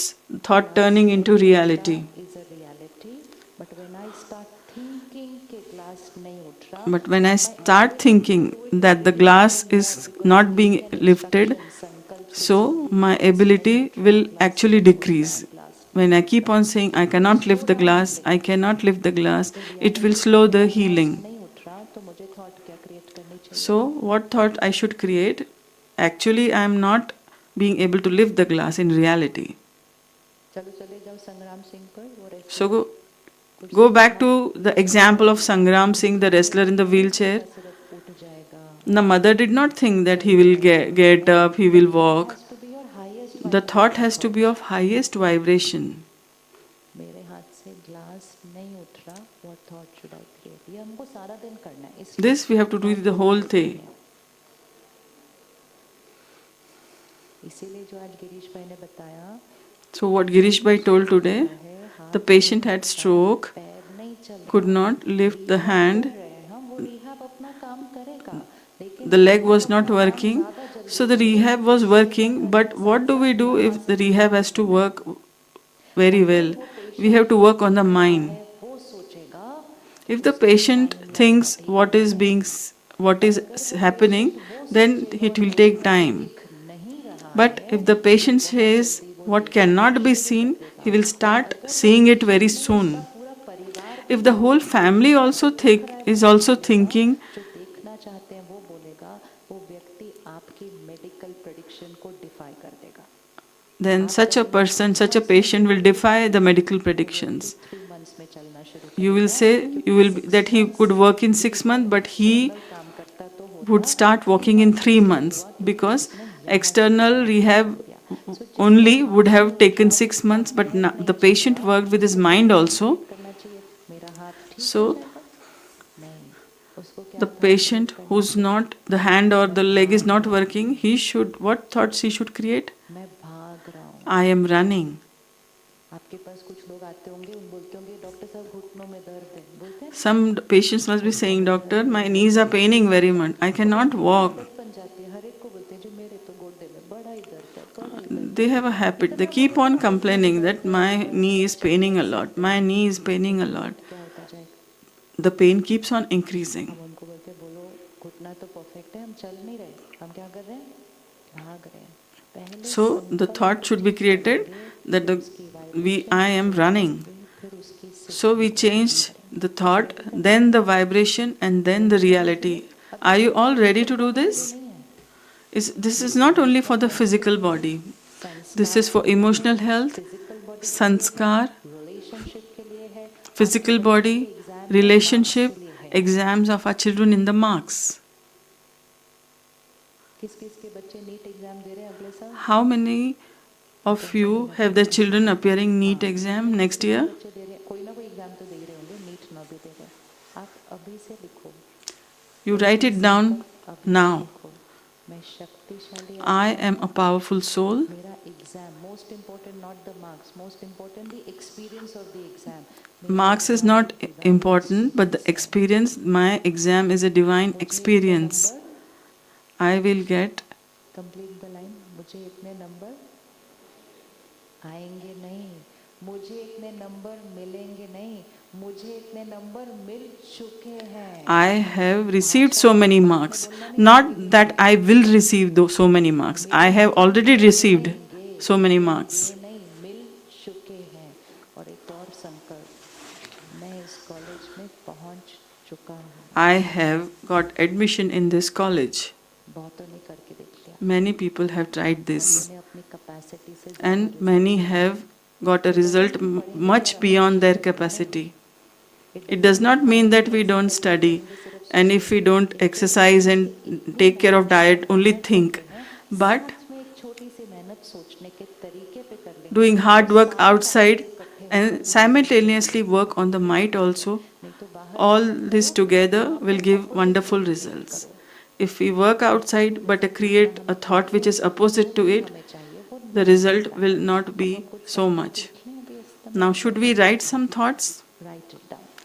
thought glass turning into नहीं उठता reality. is a reality, but when I start thinking कि ग्लास नहीं उठ रहा, But when I मैं start ability thinking तो that the increase glass होगा more is because not being think and lifted, instruction संकल्प से so सिद्धि, my ग्लास नहीं ability उठ रहा, will ग्लास actually नहीं उठता, decrease. ग्लास When नहीं I keep उठता. on saying, I It will cannot slow lift the down glass, healing. I cannot lift the glass, तो it will reality है slow the मेरा glass healing. नहीं उठ रहा, तो मुझे थॉट क्या क्रिएट करनी चाहिए? So, what thought I should create? Actually, I am not being able to lift the glass in reality. चलो चले जाओ संग्राम सिंह पर, वो So, रेसलर go कुर्सी पे back to the example of Sangram Singh, the wrestler in the wheelchair. सिर्फ उठ जाएगा, The mother did not think that he चल will जाएगा. get नहीं, up, he the will thought walk. has to be your highest The thought vibrational has to be thought. of highest vibration. मेरे हाथ से glass नहीं उठ रहा, what thought should I create? ये हमको सारा दिन करना है. This we have to do the whole day. इसीलिए जो आज गिरीश भाई ने बताया, So what Girish Bhai told today, the patient had stroke, पैर नहीं चल could रहा, not lift the rehab hand, कर रहे हैं हम, वो rehab अपना काम करेगा, लेकिन the leg rehab was not अपना काम working. ज़्यादा जल्दी So the से rehab was किससे पूरा working, करेगा? but what do we do if the rehab has to work very अगर well? वो We have पेशेंट to जो work on the देख रहा mind. है वो सोचेगा, तो If the उसको patient टाइम thinks लगेगा what is ठीक being होने में. what और is अगर वो happening, पेशेंट वो then सोचेगा it और will बोलेगा take मुझे time. दिख नहीं रहा But है, if the तो patient बहुत says जल्दी वो what देखना cannot be शुरू कर seen, he देगा. will और start अगर वो seeing it very पेशेंट नहीं, उसका soon. पूरा परिवार भी If the whole बोलेगा, family परिवार also जो देख रहा है वो is क्या also बोलेगा, thinking, जो देखना चाहते हैं वो बोलेगा, वो व्यक्ति आपकी मेडिकल प्रेडिक्शन को डिफाई कर देगा. then आप such a कहेंगे person, 6 such a months में patient will ठीक होगा, defy the medical वो व्यक्ति predictions. 3 months में चलना शुरू You will करेगा, say क्योंकि you will that 6 he months could work in 6 rehab months, but he external काम करता तो would होता, start 3 walking in months 3 इसलिए months हुआ क्योंकि because उसने यहाँ से external दिमाग काम rehab कर दिया. सो जिसको only would हाथ have नहीं उठ taken रहा, 6 उसका months, but पैर नहीं the चल patient रहा, worked with his उसको mind क्या also. क्रिएट करना चाहिए? मेरा हाथ ठीक हो So जाएगा? नहीं, उसको क्या the थॉट क्रिएट patient करना who's चाहिए? not, the hand or मैं the leg is भाग not रहा हूँ, working, he should, what thoughts he should create? मैं भाग रहा हूँ. I am running. आपके पास कुछ लोग आते होंगे, उन बोलते होंगे डॉक्टर साहब घुटनों में दर्द है, बोलते हैं Some patients must be saying, doctor, my knees are paining very much, I और cannot उनकी ना walk. आदत बन जाती है, हर एक को बोलते हैं जी मेरे तो गोडे में बड़ा ही दर्द है, बड़ा ही दर्द They है. have a habit, they इतना keep बोलते on हैं, घुटनों में complaining दर्द that है, my बस knee is paining चक्कर a से lot, my दर्द. knee is paining a लेकिन lot. दर्द क्या होता जाएगा? The pain keeps on increasing. हम उनको बोलते हैं बोलो घुटना तो परफेक्ट है, हम चल नहीं रहे, हम क्या कर रहे हैं? भाग रहे हैं. पहले So the संकल्प thought should be ठीक created करेंगे, that उसकी वाइब्रेशन I को am चेंज running. करेंगे, फिर उसकी So सिद्धि we को चेंज changed करेंगे. the thought, रेडी करने then के the लिए? vibration, and then the ready करने के reality. लिए? अब Are you केवल all ready to physical do body के लिए this? नहीं है, This ये is not only for emotional the body के physical लिए है, body. This संस्कार is के for लिए है, emotional health, फिजिकल बॉडी के लिए है, sanskar, रिलेशनशिप के लिए है, आपके physical बच्चों के body, एग्जाम में मार्क्स relationship, के लिए है. exams of our children in the marks. किस किस के बच्चे नीट एग्जाम दे रहे हैं अगले साल? How many of you have their children appearing NEET exam next कितने year? बच्चे दे रहे हैं? कोई ना कोई एग्जाम तो दे ही रहे होंगे, नीट ना भी दे रहे. आप अभी से लिखो, You एक write ही it down संकल्प अभी से now. लिखो, मैं शक्तिशाली I आत्मा am a हूँ, powerful soul. मेरा exam most important, not the marks, most important the experience of the exam. Marks is not important, but the experience, my exam is a divine मुझे इतने experience. Number, I will get, complete the line, मुझे इतने number आएंगे नहीं, मुझे इतने number मिलेंगे नहीं, मुझे इतने नंबर मिल चुके हैं. I have received भाषा so many आपने marks. बोलना नहीं, Not मेरे that I will receive so many marks. I have already received मिलेंगे, so many marks. मिलेंगे नहीं, मिल चुके हैं. और एक और संकल्प, मैं इस कॉलेज में पहुंच चुका हूँ. I have got admission in this college. बहुतों ने करके देख लिया, Many people have tried this, उन्होंने अपनी कैपेसिटी से ज़्यादा and result many दिया. have got a result much beyond their capacity. It does not mean that we don't study, and if we don't exercise and take care of diet, only think. But doing hard work outside and simultaneously work on the might also, all this together will give wonderful results. If we work outside but create a thought which is opposite to it, the result will not be so much. Now, should we write some thoughts?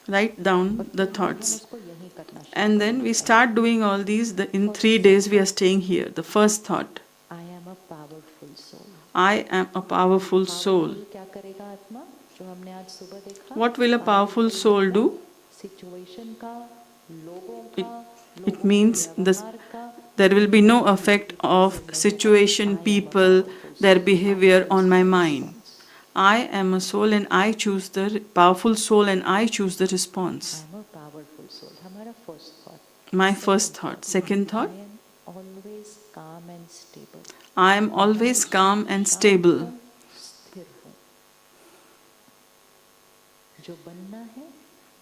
Write down the thoughts. And then we start doing all these. In 3 days we are staying here. The first thought, I am a powerful soul. I am a powerful soul. Powerful क्या करेगा आत्मा? जो हमने आज सुबह देखा. What will a powerful soul do? Situation का, लोगों It, का, it means व्यवहार का, there will be no effect of situation, people, their behavior on my mind. I am a soul and I choose the powerful soul and I choose the response. I am a powerful soul. हमारा first thought. My first thought. Second thought, I am always calm and stable. I am always calm and stable. स्थिर हूँ. जो बनना है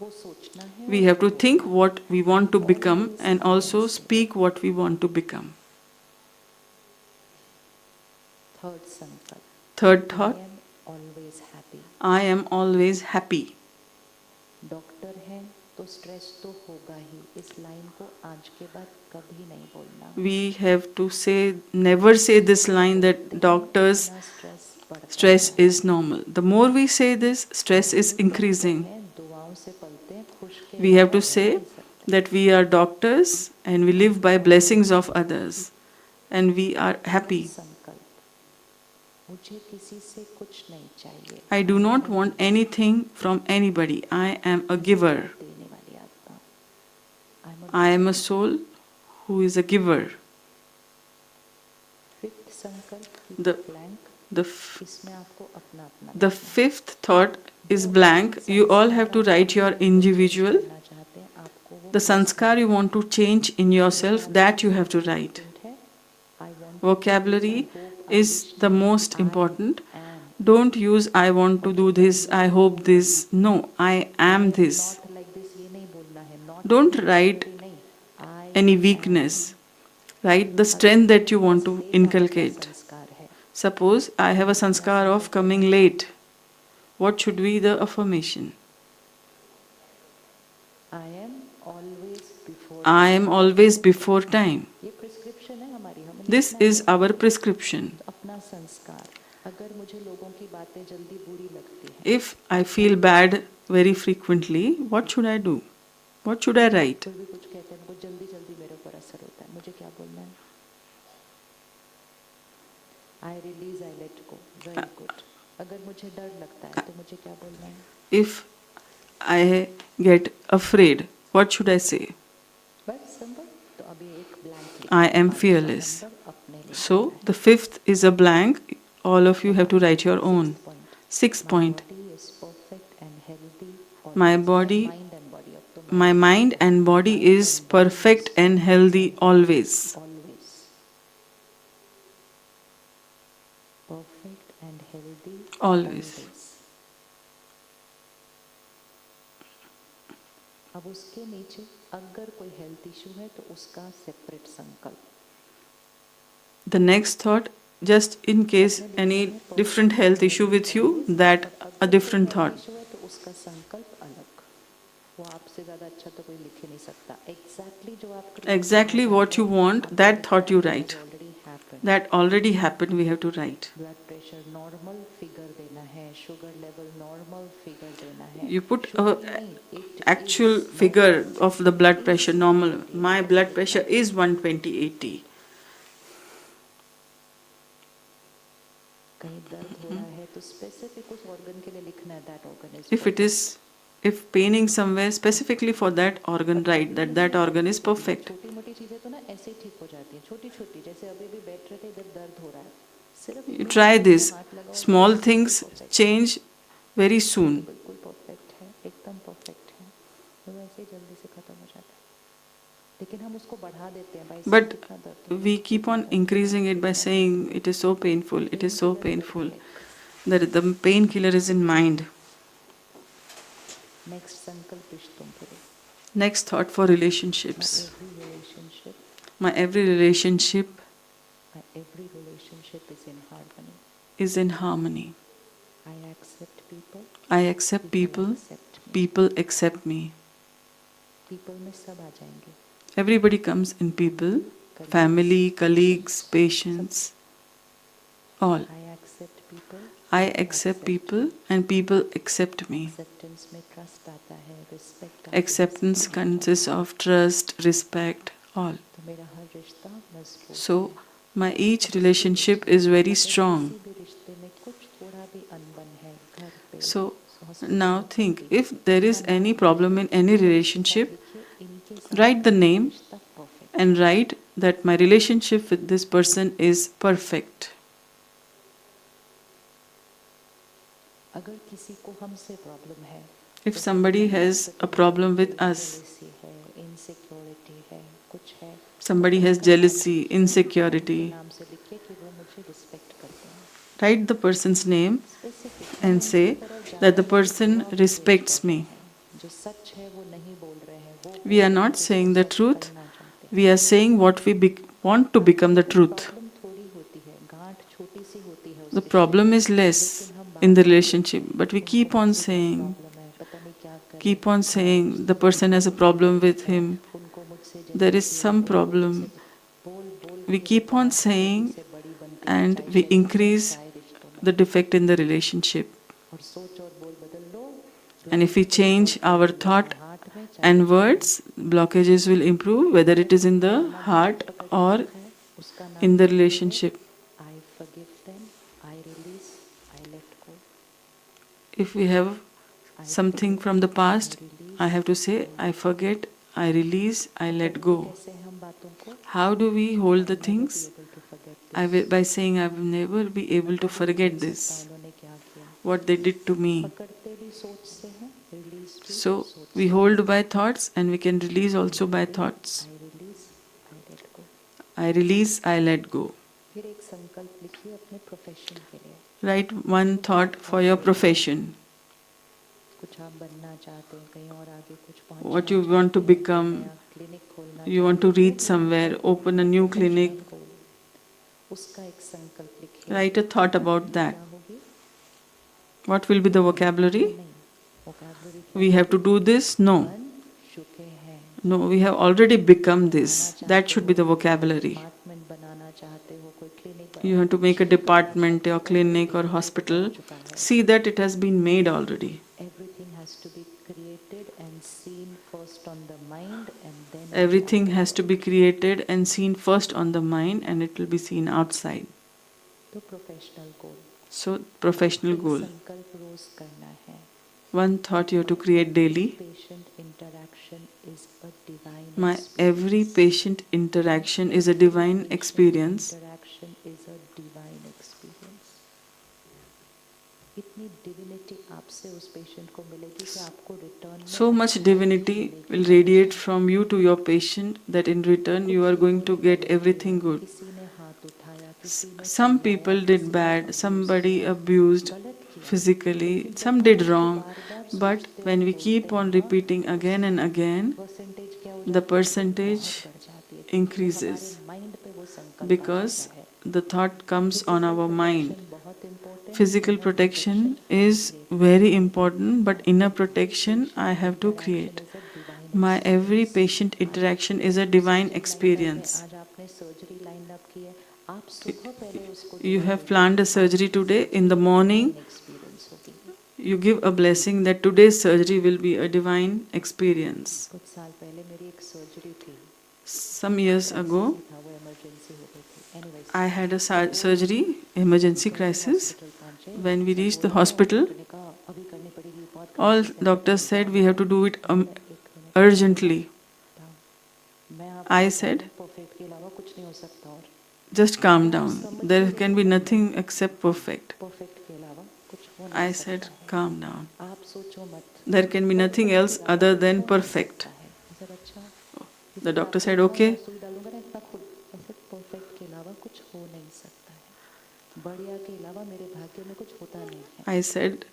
वो सोचना है. We have to think what we want to become and also speak what we want to become. Third संकल्प. Third thought, I am always happy. I am always happy. Doctor है तो स्ट्रेस तो होगा ही. इस लाइन को आज के बाद कभी नहीं बोलना. We have to say, never say this line that doctors, stress is normal. The more we say this, stress is increasing. दुआओं से पलते हैं, खुश के We have to say that we are doctors and we live by blessings of others and we are happy. संकल्प. मुझे किसी से कुछ नहीं चाहिए. I do not want anything from anybody. I am a giver. देने वाली आत्मा. I am a soul who is a giver. Fifth संकल्प. The, blank. the, f- इसमें आपको अपना अपना. the fifth thought is blank. You all have to write your individual. करना चाहते हैं आपको वो. The sanskar you want to change in yourself, that you have to write. I want Vocabulary is the most important. Don't use I want to do this, I hope this. No, I am this. not like this ये नहीं बोलना है. Not Don't write नहीं. I any weakness. Write the strength that you want to inculcate. संस्कार है. Suppose I have a sanskar of coming late. What should be the affirmation? I am always before. I am always before time. ये prescription है हमारी. हमें This is our prescription. अपना संस्कार. अगर मुझे लोगों की बातें जल्दी बुरी लगती है. If I feel bad very frequently, what should I do? What should I write? कोई भी कुछ कहते हैं, मुझे जल्दी जल्दी मेरे ऊपर असर होता है. मुझे क्या बोलना है? I release, I let go. Very good. अगर मुझे डर लगता है तो मुझे क्या बोलना है? If I get afraid, what should I say? बस सिंपल. तो अभी एक ब्लैंक. I am fearless. अपने लिए. So the fifth is a blank. All of you have to write your own. Sixth point. Body is perfect and healthy. My body, Mind and body. अब तो my mind and body is perfect and healthy always. always. Perfect and healthy. Always. अब उसके नीचे अगर कोई health issue है तो उसका सेपरेट संकल्प. The next thought, just in case any different health issue with you, that a different thought. Issue है तो उसका संकल्प अलग. वो आपसे ज्यादा अच्छा तो कोई लिख ही नहीं सकता. एग्जैक्टली जो आप Exactly what you want, that thought you write. Already happen. That already happened, we have to write. Blood pressure normal figure देना है. शुगर लेवल नॉर्मल फिगर देना है. You put a actual figure of the blood pressure normal. My blood pressure is 120/80. कहीं दर्द हो रहा है तो स्पेसिफिक उस ऑर्गन के लिए लिखना है. That organ is. If paining somewhere specifically for that organ, write that that organ is perfect. छोटी मोटी चीजें तो ना ऐसे ही ठीक हो जाती हैं. छोटी छोटी जैसे अभी भी बैठ रहे थे इधर दर्द हो रहा है. सिर्फ You try this. Small things change very soon. बिल्कुल परफेक्ट है. एकदम परफेक्ट है. तो वैसे ही जल्दी से खत्म हो जाता है. लेकिन हम उसको बढ़ा देते हैं भाई. But we keep on increasing it by saying it is so painful, it is so painful. That the painkiller is in mind. Next संकल्प रिश्तों के लिए. Next thought for relationships. Every relationship. My every relationship every relationship is in harmony. is in harmony. I accept people. I accept people. Accept me. People accept me. People में सब आ जाएंगे. Everybody comes in people. Family, colleagues, patients. All. I accept people. I accept people and people accept me. Acceptance में trust आता है, respect आती है, Acceptance consists of trust, respect, all. तो मेरा हर रिश्ता मजबूत है। So, my each relationship is very अगर strong. किसी भी रिश्ते में कुछ थोड़ा भी अनबन है, घर पे, So, हॉस्पिटल now में, कहीं think, भी, if there is उसका any नाम problem in any लिखिए, उनके साथ relationship, लिखिए, इनके write साथ the मेरा name रिश्ता परफेक्ट है। and write that my relationship with this person is perfect. अगर किसी को हमसे प्रॉब्लम है, If तो somebody हम नाम has पे a तो लिखेंगे problem with कोई us, जेलसी है, इनसिक्योरिटी है, कुछ है, तो somebody has उनका नाम jealousy, लिखिए, उनके insecurity, नाम से लिखिए कि वो मुझे रिस्पेक्ट करते हैं। write the person's name specific, हम and उनकी say तरफ that ज़्यादा the नहीं, person दुआ वो पेश कर respects रहे me. हैं, जो सच है वो नहीं बोल रहे हैं, वो We बोल are रहे हैं not जिसको saying the सच truth, बनना चाहते हैं। we are saying what we want to become the कोई truth. प्रॉब्लम थोड़ी होती है, गांठ छोटी सी होती है उस The रिश्ते problem में, is less लेकिन हम in बार the बार बोलते relationship, हैं but we उनको keep on मुझसे बहुत saying, प्रॉब्लम है, पता नहीं क्या करें, keep on हमारा saying the रिश्ता person has a नहीं problem बन with रहा है, him. उनको मुझसे There is जेलसी है, some उनको मुझसे problem. बोल बोल We के वो keep on गांठ छोटी saying से बड़ी बनती है, and चाहे we शरीर में increase चाहे रिश्तों में। the defect in the relationship. और सोच और बोल बदल लो, And if we ब्लॉकेज थोड़े बहुत change our जाएंगे, thought चाहे हार्ट में चाहे and दिमाग में। words, blockages will improve, whether अगर it is in कोई the पुराना ग्रज heart पकड़ के or रखा है, उसका नाम in the लिखेंगे, relationship. I forgive them, I release, I let go, If we have I something forgive, from the I past, release, I have to say, I I let go. forget, I release, I let पकड़ते go. कैसे हैं हम बातों को? How do we hold I the never be things? Able to forget this, By saying, I will never be मैं able to कभी नहीं भूल forget सकता this, उन्होंने क्या किया। what they did to me. पकड़ते भी सोच से हैं, रिलीज भी So, सोच we से हैं। hold by thoughts and we can release I also by forgive, thoughts. I release, I let go. I release, I let go. फिर एक संकल्प लिखिए अपने प्रोफेशन के लिए, Write one कुछ आप thought for your बनने के लिए, profession, कुछ आप बनना चाहते हैं, कहीं और आगे कुछ what पहुंचना you want to चाहते हैं, कोई become, नया क्लिनिक खोलना you want चाहते to हैं, जो reach भी है somewhere, open a आपका new clinic. प्रोफेशनल गोल, उसका एक संकल्प लिखिए। Write a thought about vocabulary that. क्या होगी? What will be the लिखना vocabulary? नहीं, वोकैबुलरी क्या We have to होगी? do this? No. बन चुके हैं, No, we have already become banana this. That चाहते should हो, be the कोई vocabulary. डिपार्टमेंट बनाना चाहते हो, कोई क्लिनिक You वो have to make कुछ a भी करना department चाहते or हो, clinic or ऑलरेडी वो बन hospital. चुका है। See that it has been made already. Everything has to be created and seen first on the mind and then in the Everything outer has to world. be created and seen first on the mind and it will be seen outside. तो professional गोल, So, professional एक goal. संकल्प रोज करना है। One thought you have to create daily. Patient interaction is a divine My every experience. patient interaction is a divine Patient experience. interaction is a divine experience. इतनी divinity आपसे उस patient को मिलेगी कि आपको रिटर्न में So much अच्छा ही divinity मिलेगी will radiate हमेशा। from you to your patient that in return you कुछ are going लोगों to ने get गलत किया, everything good. किसी ने हाथ उठाया, किसी ने Some चिल्लाया, people did किसी ने bad, अब्यूज somebody किया, abused गलत किया, physically, लेकिन जब some हम did उसको wrong. बार बार But सोचते और when we बोलते keep हैं on ना, repeating again and उसकी again, परसेंटेज क्या हो the जाती है? percentage बहुत बढ़ जाती है, क्योंकि हमारे increases माइंड पे वो संकल्प आ because जाता है। the thought comes on physical our mind. Protection बहुत important, Physical inner protection protection हमें is क्रिएट करना very पड़ेगा। important, but inner protection I patient have to interaction create. Is a divine My every experience. patient आज interaction आपकी is a divine surgery line up है, experience. आज आपने surgery line up की है, आप सुबह पहले उसको You दुआ have देंगे, planned a surgery आपकी today. In the surgery morning, divine experience होगी। you give a blessing that today's surgery will be a divine experience. कुछ साल पहले मेरी एक सर्जरी थी, Some years क्राइसिस ago, ही था, वो इमरजेंसी हो गई थी। एनीवेज, I had a तो surgery, emergency जैसे crisis. हॉस्पिटल पहुंचे, When we सब reached the बोल रहे हैं, hospital, डॉक्टर ने कहा अभी करनी पड़ेगी, बहुत all क्राइसिस है, अभी doctors करनी said we पड़ेगी। have to do it मैंने बोला एक मिनट, urgently. मैं आपको I बता said, दूं, परफेक्ट के अलावा कुछ नहीं हो सकता। और just calm क्या आप down. समझ There नहीं रहे can हो be मतलब, nothing except perfect. परफेक्ट के अलावा कुछ हो नहीं I सकता said, है। calm down. आप सोचो मत, There can be nothing perfect के else अलावा other कुछ than हो नहीं perfect. सकता है। मैं सर अच्छा, The क्योंकि मैं doctor आपको said, इतना okay. सुई डालूंगा ना, इतना खुद, ऐसे परफेक्ट के अलावा कुछ हो नहीं सकता है, बढ़िया के अलावा मेरे भाग्य में कुछ होता नहीं है। I said,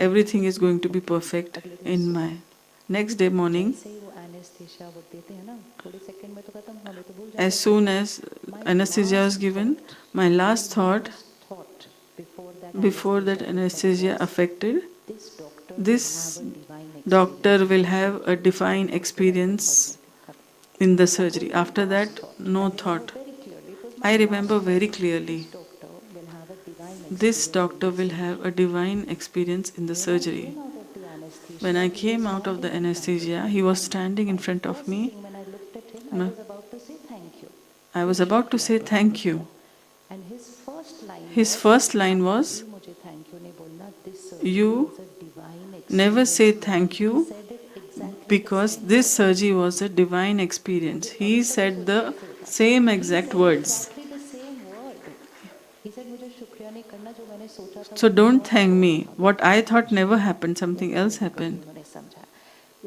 everything is going to be perfect अगले दिन in my. सुबह Next day morning, जैसे ही वो एनेस्थीसिया वो देते हैं ना, थोड़े सेकंड में तो खत्म, हमें तो भूल जाते as हैं सब। soon as My anesthesia was last given, thought, my my last thought last thought before that before that anesthesia effect anesthesia was, affected, this doctor will have this a divine doctor experience will in have a surgery. divine तुरंत बंद कर experience दिया फिर, खत्म। in the That surgery. was my After last that, thought. I no remember thought. very clearly. It was my I last remember very thought. clearly. This doctor will have a divine this doctor will have a divine experience in the When I surgery. came out of the When anesthesia, I he was came out of the standing in front of anesthesia, me. he was standing in And front of first me. thing when I looked at him, I Ma- was about to say thank you. I was कि about to शुक्रिया say बहुत thank शुक्रिया. you. And his first line His was, first line आप was, कभी मुझे thank you नहीं बोलना. This surgery "You was a divine never say experience. thank He you said it exactly the because same this way. surgery was a divine experience." मुझे He अभी तक वो said सोच के the ऐसे होता है. same He exact said words. exactly the same word. He said मुझे शुक्रिया नहीं करना, जो मैंने सोचा था So वो don't बहुत thank हुआ me. था. What I thought never happened, something लेकिन else वो कभी happened. उन्होंने समझा.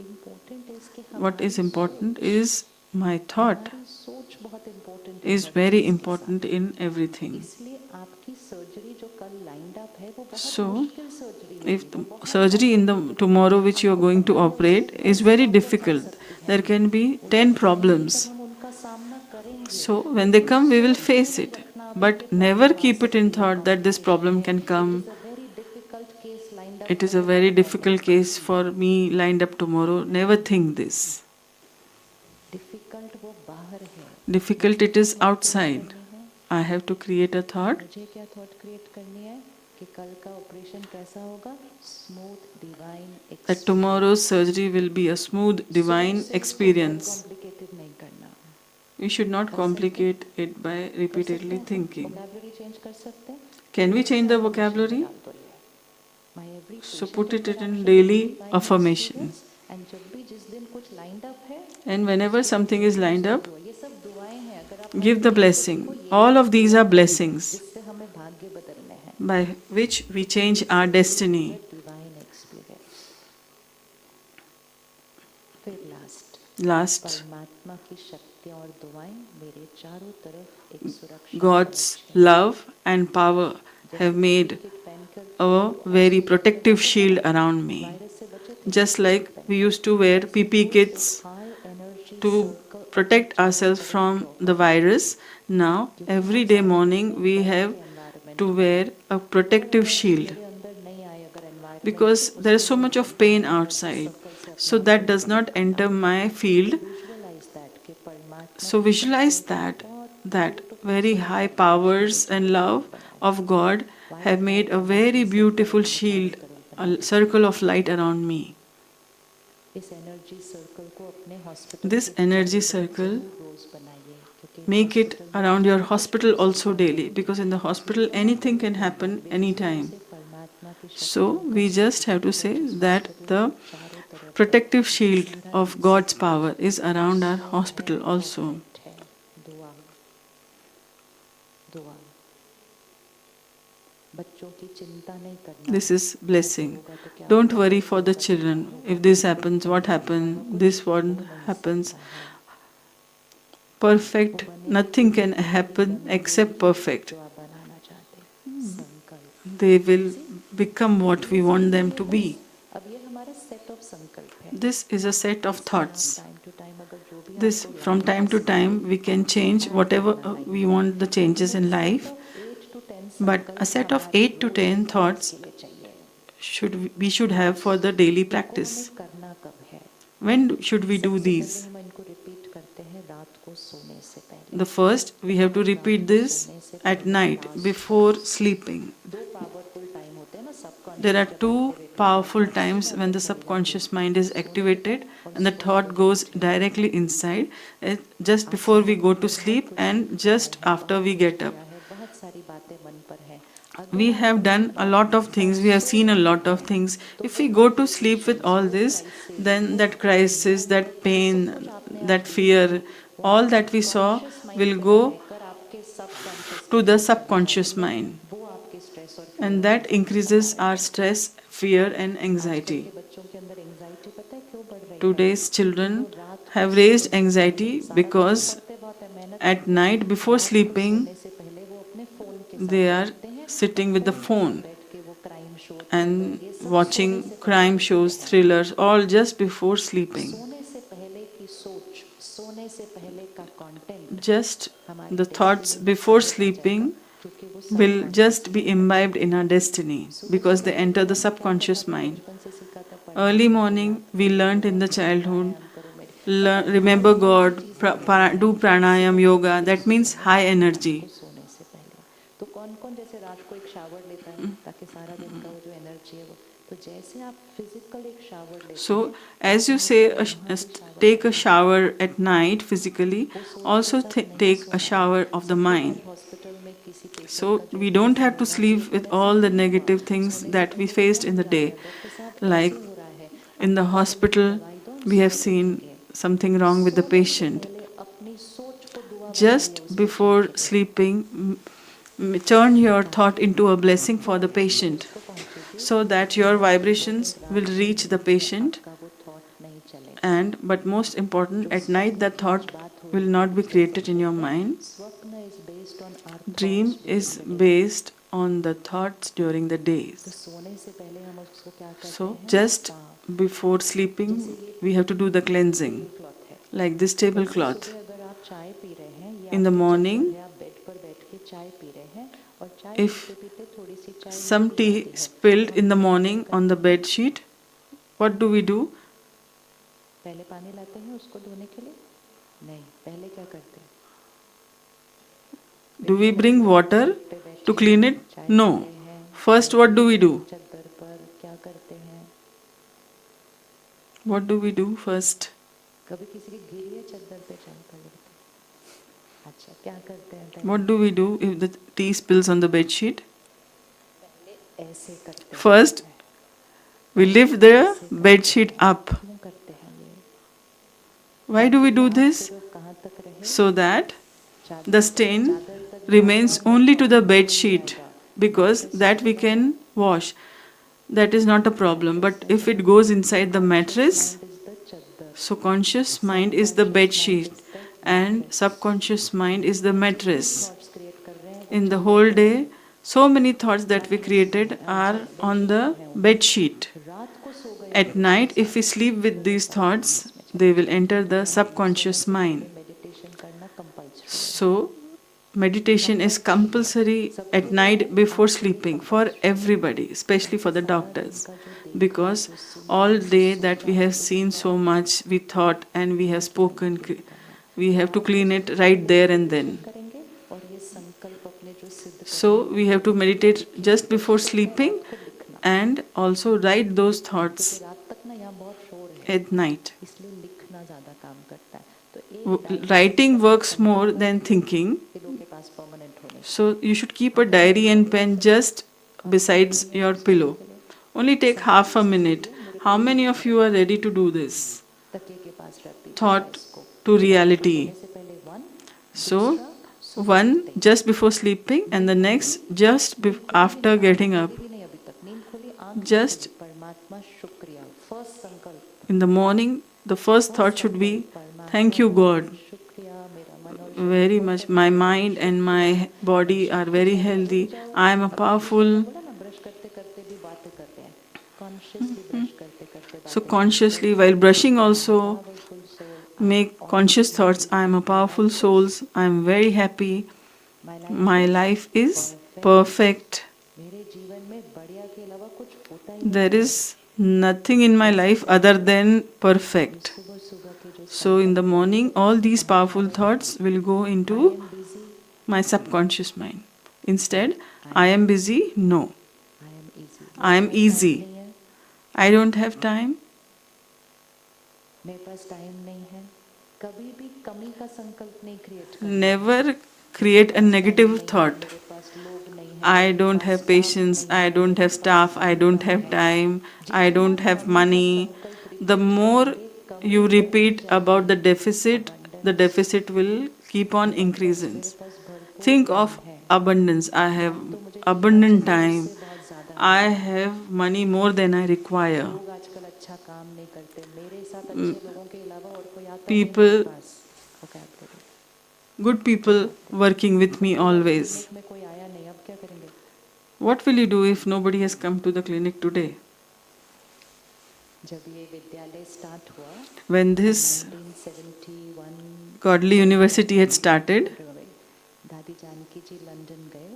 Important is कि What is हमारी important सोच, is my thought हमारी सोच बहुत important है is हर very चीज के important साथ. in everything. इसलिए आपकी सर्जरी जो कल लाइंड अप है वो बहुत So, मुश्किल सर्जरी if होगी, वो the बहुत surgery in the कॉम्प्लिकेटेड होगी. tomorrow which you are आपको going to पता है उसमें operate is 10 very प्रॉब्लम्स आ difficult, सकती हैं. there can be वो 10 जब आएंगी तब problems. हम उनका सामना करेंगे. So, when they लेकिन come, we will सोच में face नहीं it. रखना अभी But कि never प्रॉब्लम आ keep it in सकती है, thought that this complication problem है. can it come. Is a very difficult case lined up It is है, a वो very बहुत नॉर्मल difficult बात case है. for me lined up tomorrow. Never think this. Difficult वो बाहर है. Difficult मुझे it क्या is थॉट क्रिएट outside. करनी है? I have to create a thought मुझे क्या थॉट क्रिएट करनी है कि कल का ऑपरेशन कैसा होगा? Smooth divine that tomorrow's experience. surgery will be a smooth सोच divine से इसको बहुत experience. कॉम्प्लिकेटेड नहीं करना. We should not कर सकते complicate it by कर सकते repeatedly हैं हम thinking. वोकैबुलरी चेंज कर सकते हैं. Can we फिर change से the अफर्मेशन में vocabulary? डाल दो ये. My every So patient put is it मेरा in option of daily divine affirmation. Experience. And जब भी जिस दिन कुछ लाइंड अप है, And whenever उसके लिए something is बोलिए lined उसको up, दुआ. ये सब दुआएं हैं. अगर आप give पढ़ेंगे the ना तो blessing. देखो ये All सब of these are दुआएं हैं blessings जिससे हमें भाग्य बदलने हैं. by which we change our destiny. Divine experience. फिर लास्ट, Last, परमात्मा की शक्तियाँ और दुआएं मेरे चारों तरफ एक सुरक्षा God's कवच है. love and power have जैसे पीपी made किट पहनकर a लोग very ऑक्सीजन में protective जाते थे shield ना, around me. वायरस से बचे थे Just PP like kit we पहनकर. used to wear ऐसे PP रोज kits एक हाई एनर्जी to सर्कल अपने protect चारों ourselves तरफ from ड्रॉ the करिए. virus. Now, क्योंकि every हम day सारे morning, बच्चे we डर have के एनवायरनमेंट to में wear हैं. a वो protective एनर्जी shield मेरे अंदर नहीं आए अगर एनवायरनमेंट because से, there is उसके so लिए much मैं of pain high energy outside. Circle से अपने So आप को that does protect not enter करना. my field. विजुअलाइज दैट कि परमात्मा So की visualize शक्तियों का that बहुत that ब्यूटीफुल very सा high कॉम्बिनेशन powers मेरे and चारों love तरफ बना हुआ of है. God have white made light a very energy circle beautiful अपने चारों shield, तरफ बना a लीजिए. circle of light around me. इस एनर्जी सर्कल को अपने हॉस्पिटल This के चारों energy तरफ circle, जरूर रोज बनाइए, क्योंकि make it हॉस्पिटल में around कुछ your ना कुछ hospital इंसिडेंट also होते daily रहेंगे. because in the इसलिए hospital जहाँ पे anything भी can जाना happen बेफिक्र anytime. से परमात्मा की So शक्तियों का we just have to say इस that हॉस्पिटल the के चारों तरफ protective shield of सिराइज God's power is around our 100 है, hospital also. परफेक्ट है. दुआ दुआ. बच्चों की चिंता नहीं करना. This is ऐसे blessing. होगा तो क्या Don't होगा, worry वैसे for the होगा तो क्या children. होगा. If this वो happens, what परमात्मा happens? कुछ This हो one नहीं happens. सकता है. वो Perfect. बनेगी Nothing can तो वही happen बनेंगे except perfect. जो आप बनाना चाहते. संकल्प. They will easy. become what we easy want है them ये to बस. be. अब ये हमारा सेट ऑफ संकल्प है. This is a set of इसमें आप thoughts. टाइम टू टाइम अगर जो भी This, आपको from याद है time to time, we can change add whatever करना लाइफ we में. want the changes लेकिन in set life. Of 8 to 10 But a संकल्प set of हमारे 8 to रोज 10 प्रैक्टिस thoughts के लिए चाहिए. we should have for the daily इनको हमें practice. करना कब है? When should we do सबसे पहले these? हम इनको रिपीट करते हैं रात को सोने से पहले. The first, we have to रात repeat को this सोने से at पहले night last before thoughts. sleeping. दो पावरफुल टाइम होते हैं ना There are सबकॉन्शियस जब two एक्टिवेट होता है. powerful थॉट्स times सीधा when अंदर the चली जाती है. subconscious mind is सोने के activated टाइम और and the सोने thought से goes जस्ट उठे. directly inside just आज before we हमने go मिलके to बहुत sleep कुछ and सीख पाए just हैं, after बहुत we कुछ get up. किया है, बहुत सारी बातें मन पर हैं. We अगर आप have अपनी done a lot of प्राथमिकता things, we have seen a सोने में lot of है things. तो If वो we go to sleep with complications, all वो this, क्राइसिस, then वो that कठिनाइयाँ, crisis, that वो सब pain, कुछ आपने आप that भूल गए. fear, वो all आपके that we saw conscious mind will पे ना go रहकर आपके सबकॉन्शियस to के the थ्रू चला subconscious जाएगा. mind. वो आपके स्ट्रेस और And फियर को that राइज करा increases our रहेगा. stress, fear, and आजकल anxiety. के बच्चों के अंदर एंजाइटी पता है क्यों बढ़ रही है? Today's क्योंकि children वो रात को have सोने raised से पहले, anxiety सारा दिन तो because पढ़ते बहुत है, मेहनत at करते हैं, night before रात को sleeping सोने से पहले वो अपने फोन के they साथ are बैठते हैं और sitting with the फोन के साथ phone बैठ के वो क्राइम शो, and थ्रिलर, ये सब watching सोने से पहले crime देखते shows, हैं. thrillers, all just before sleeping. सोने से पहले की सोच, सोने से पहले का कंटेंट Just हमारी the thoughts डेस्टिनी में before समेटा जाएगा, sleeping क्योंकि वो will subconscious just be mind में imbibed है. in our destiny सुबह because they सुबह enter उठकर the हमें क्या आता था? subconscious तो mind. बचपन से सीखा था Early परमात्मा को morning, याद we करो, learnt in योगा the करो, childhood, प्राणायाम करो, पता है हाई remember God, एनर्जी चीजें करनी है do सुबह pranayam, सुबह yoga, उठ के that means सोने high से, रात energy. को सोने से पहले. तो कौन कौन जैसे रात को एक शावर लेता है ताकि सारा दिन का वो जो एनर्जी है वो, तो जैसे आप फिजिकल एक शावर लेते So, हैं as you ऐसे say, मुझको वहाँ भी शावर take a लेना है। shower at night physically, वो सोच के also साथ नहीं take a सोना है। shower of the Sunday mind. आज हॉस्पिटल में किसी पेशेंट So, का जो we don't reason have to होगा कि sleep with ऐसा all the नहीं हुआ, negative things सोने से that we पहले faced in फ़ोन the भी आ day. गया, डॉक्टर साहब Like ऐसे हो रहा है, in the आपको प्रॉब्लम है, hospital, दवाई दो, हम we have सुबह seen देखेंगे। something wrong with the सोने से patient. पहले अपनी सोच को दुआ बनाइए Just उस पेशेंट before के लिए। sleeping, turn your thought ताकि into a blessing for the वो patient उसको पहुंचेगी, so that लेकिन your बहुत vibrations इम्पोर्टेंट will रात को reach the नींद में patient. आपका वो थॉट नहीं चलेगा। And but most important, जो at night स्वप्न that की आज thought बात हो will रही थी not be पिछले created in your सेशन में, mind. स्वप्न is based on our Dream thoughts is during the day. based on the thoughts during the तो days. सोने से पहले हम उसको क्या करते So हैं, just साफ। before जैसे sleeping, ये we have to do the cleansing, table cloth है, like this वैसे tablecloth. सुबह अगर आप चाय पी रहे हैं, ये In the आपकी चद्दर morning, है, आप बेड पर बैठ के चाय पी रहे हैं और चाय if पीते पीते थोड़ी सी चाय some निकल tea जाती है, spilled तो हम in the तुरंत क्या morning on करते the हैं, bed sheet, what do we do? पहले पानी लाते हैं उसको धोने के लिए? नहीं, पहले क्या करते हैं? Do we बिल्कुल bring ऐसे water बेड पे to बैठे clean हैं, it? चाय पी No. रहे हैं, First, चाय what पी do we रहे do? हैं चद्दर पर, क्या करते हैं? What do we do first? कभी किसी की गिरी है चद्दर पे चाय पलटते? अच्छा, क्या करते हैं पहले? What do we do if the tea spills on the bed sheet? पहले ऐसे करते First, हैं, we पहले lift the ऐसे bed करते sheet हैं। up. क्यों करते हैं ये? Why do we ताकि do राख this? सिर्फ कहाँ तक रहे? So that the चादर तक, stain चादर तक remains जाएगा only to तो the bed नीचे नहीं sheet, आएगा, because मैट्रेस that we जाएगा तो can wash. That is not a problem. Mattress But if it जाएगा। goes inside the conscious mattress, mind is the चद्दर, so conscious mind is the bed subconscious mind sheet is the and mattress. subconscious mind is the जितने भी mattress. Thoughts create कर रहे हैं वो In the चद्दर whole पे है, day, so many thoughts that we mattress पे created है, are on बेडशीट पे the है bed ऊपर। sheet. रात को सो गए At अगर उसके night, if we साथ, sleep with तो वो these thoughts, सबकॉन्शियस में they चले will जाएंगे। enter the सोने subconscious से mind. पहले मेडिटेशन करना कंपल्सरी है। So, meditation is कंपल्सरी है, compulsory सबके at लिए है, night before आपके लिए sleeping for कंपल्सरी है। everybody, especially for ताकि the सारा दिन doctors. का जो देखा, Because जो सुना, all जो day that we सोचा, have जो seen किया, so much, we thought and we have वो तुरंत spoken, क्लीन करना है। we have to रात को clean it सोने से right पहले there and मेडिटेशन then. करेंगे और ये संकल्प अपने जो सिद्ध करने So, हैं वो we have to करेंगे और meditate लिखेंगे, just before सुबह sleeping रात को लिखना, and also write those क्योंकि thoughts रात तक ना यहाँ बहुत शोर है, at night. इसलिए लिखना ज़्यादा काम करता है। तो एक डायरी पे Writing अपने works more संकल्प than लिखिए, thinking. पिलो के पास परमानेंट होने के लिए। So you should keep a आधा diary घंटा and दे pen सके, just 5 besides मिनट your सोने pillow. के लिए Only take half a संकल्प से minute. सोइए, मेरे को How ये many लिखना of है। you are ready to do this? तकिए के पास रख दीजिएगा Thought इसको। to सोने reality. से पहले 1, So, दूसरा सुबह one उठते ही। just before sleeping and the नींद खुली, next just नींद खुली भी after नहीं, आँख getting up. खुली भी नहीं अभी तक, नींद खुली, आँख नहीं Just खुली, परमात्मा शुक्रिया, फर्स्ट संकल्प। in the morning, the first first thought should be, संकल्प, thank परमात्मा you बहुत God. बहुत शुक्रिया, मेरा मन और शरीर Very much. परफेक्ट My है, बहुत mind and शुक्रिया। my हम body are शांत very जाओ, रुक healthy. जाओ। I am a अभी जो ईश्वर ने powerful. बोला ना, ब्रश करते करते भी बातें करते हैं, कॉन्शियसली ब्रश करते करते So बातें कीजिए। consciously while brushing I am also powerful soul, I am make conscious thoughts. Always I am a happy, my powerful life is, soul. I am very happy. My life My is life is perfect. perfect. मेरे जीवन में बढ़िया के अलावा कुछ होता ही There नहीं है। is nothing in my ऐसे life करते other करते than ये perfect. सुबह सुबह के जो So in the संकल्प है morning, all these वहाँ powerful डाल दें। thoughts will go I into am busy, my subconscious mind. Instead, I I am am busy. No, easy, I मेरे am पास टाइम easy. नहीं है, I don't have time. मेरे पास टाइम नहीं है। कभी भी कमी का संकल्प नहीं क्रिएट करना है। Never मेरे create a pass time negative नहीं है, thought. मेरे पास लोग नहीं है, I मेरे don't pass have staff patience, नहीं I है, don't मेरे have पास staff, I काम don't कम have है। time, I जितना don't have कमी का money. संकल्प The रिपीट more करेंगे, कमी you बढ़ती repeat about जाएगी। the abundance, deficit will keep on abundance, मेरे increasing. पास भरपूर Think टाइम of है। abundance. I have काम तो मुझे जितना abundant चाहिए time. उससे बहुत ज़्यादा I है। have money more than I require. लोग आजकल अच्छा काम नहीं करते, मेरे साथ अच्छे लोगों के अलावा और कोई आता नहीं मेरे People, pass. vocabulary, good people vocabulary। working with me कभी आज always. क्लिनिक में कोई आया नहीं, अब क्या करेंगे? What will you do if nobody has come to the clinic today? जब ये विद्यालय स्टार्ट हुआ, When this 1971 godly university had started, दादी जानकी जी लंदन गए।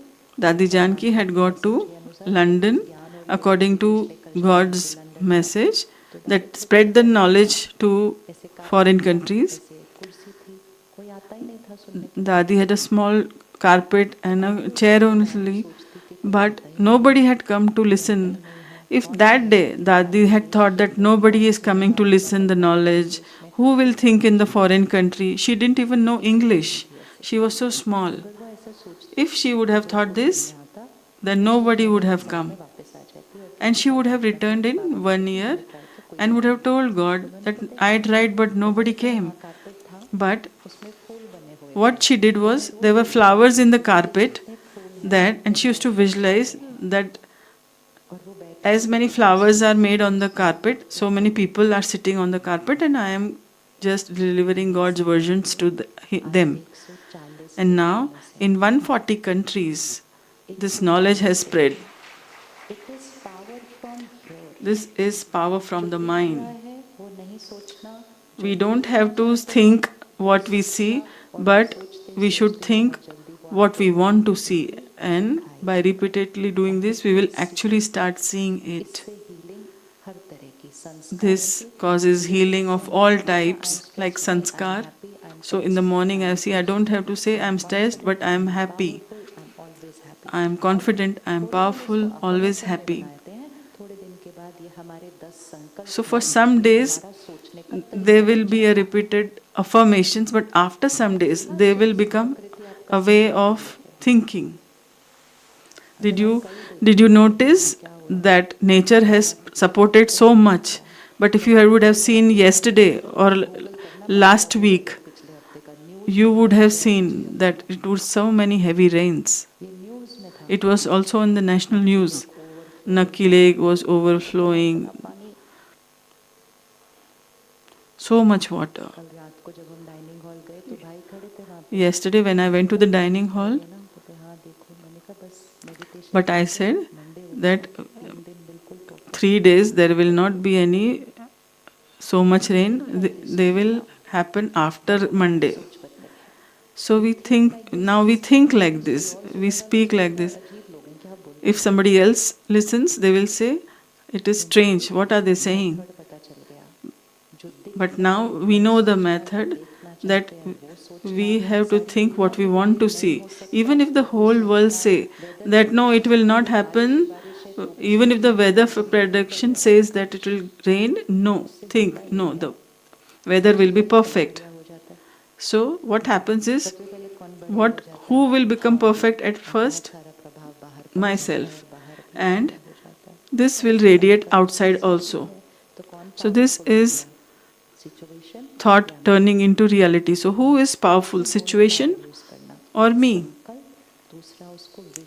Dadi Janki परमात्मा had के got मैसेज to के अनुसार London ज्ञान और according योग to उपदेश लेकर जब God's दादी लंदन गए, message तो दादी that खुद spread the बैठी knowledge थी, to ऐसे कागज foreign था, countries. ऐसे कुर्सी थी, कोई आता ही नहीं था सुनने के लिए। Dadi had a small carpet and a chair only, but nobody had come to listen. If that day Dadi had thought that nobody is coming to listen the knowledge, who will think in the foreign country? She didn't even know English. She was so small. If she would have thought this, then nobody would have come. And she would have returned in 1 year and would have told God that I tried but nobody came. But what she did was there were flowers in the carpet that, and she used to visualize that as many flowers are made on the carpet, so many people are sitting on the carpet, and I am just delivering God's versions to them. And now, in 140 countries, this knowledge has spread. This is power from the mind. We don't have to think what we see, but we should think what we want to see. And by repeatedly doing this, we will actually start seeing it. This causes healing of all types, like sanskar. So in the morning, I see I don't have to say I'm stressed, but I'm happy. I'm confident, I'm powerful, always happy. So for some days, there will be a repeated affirmations, but after some days, they will become a way of thinking. Did you notice that nature has supported so much? But if you would have seen yesterday or last week, you would have seen that it was so many heavy rains. It was also in the national news. Nakki Lake was overflowing. So much water. Yesterday when I went to the dining hall, but I said that 3 days there will not be any so much rain. They will happen after Monday. So we think like this. We speak like this. If somebody else listens, they will say, it is strange. What are they saying? But now we know the method that we have to think what we want to see. Even if the whole world say that no, it will not happen, even if the weather prediction says that it will rain, no, think, no, the weather will be perfect. So what happens is, who will become perfect at first? Myself. And this will radiate outside also. So this is thought turning into reality. So who is powerful, situation or me?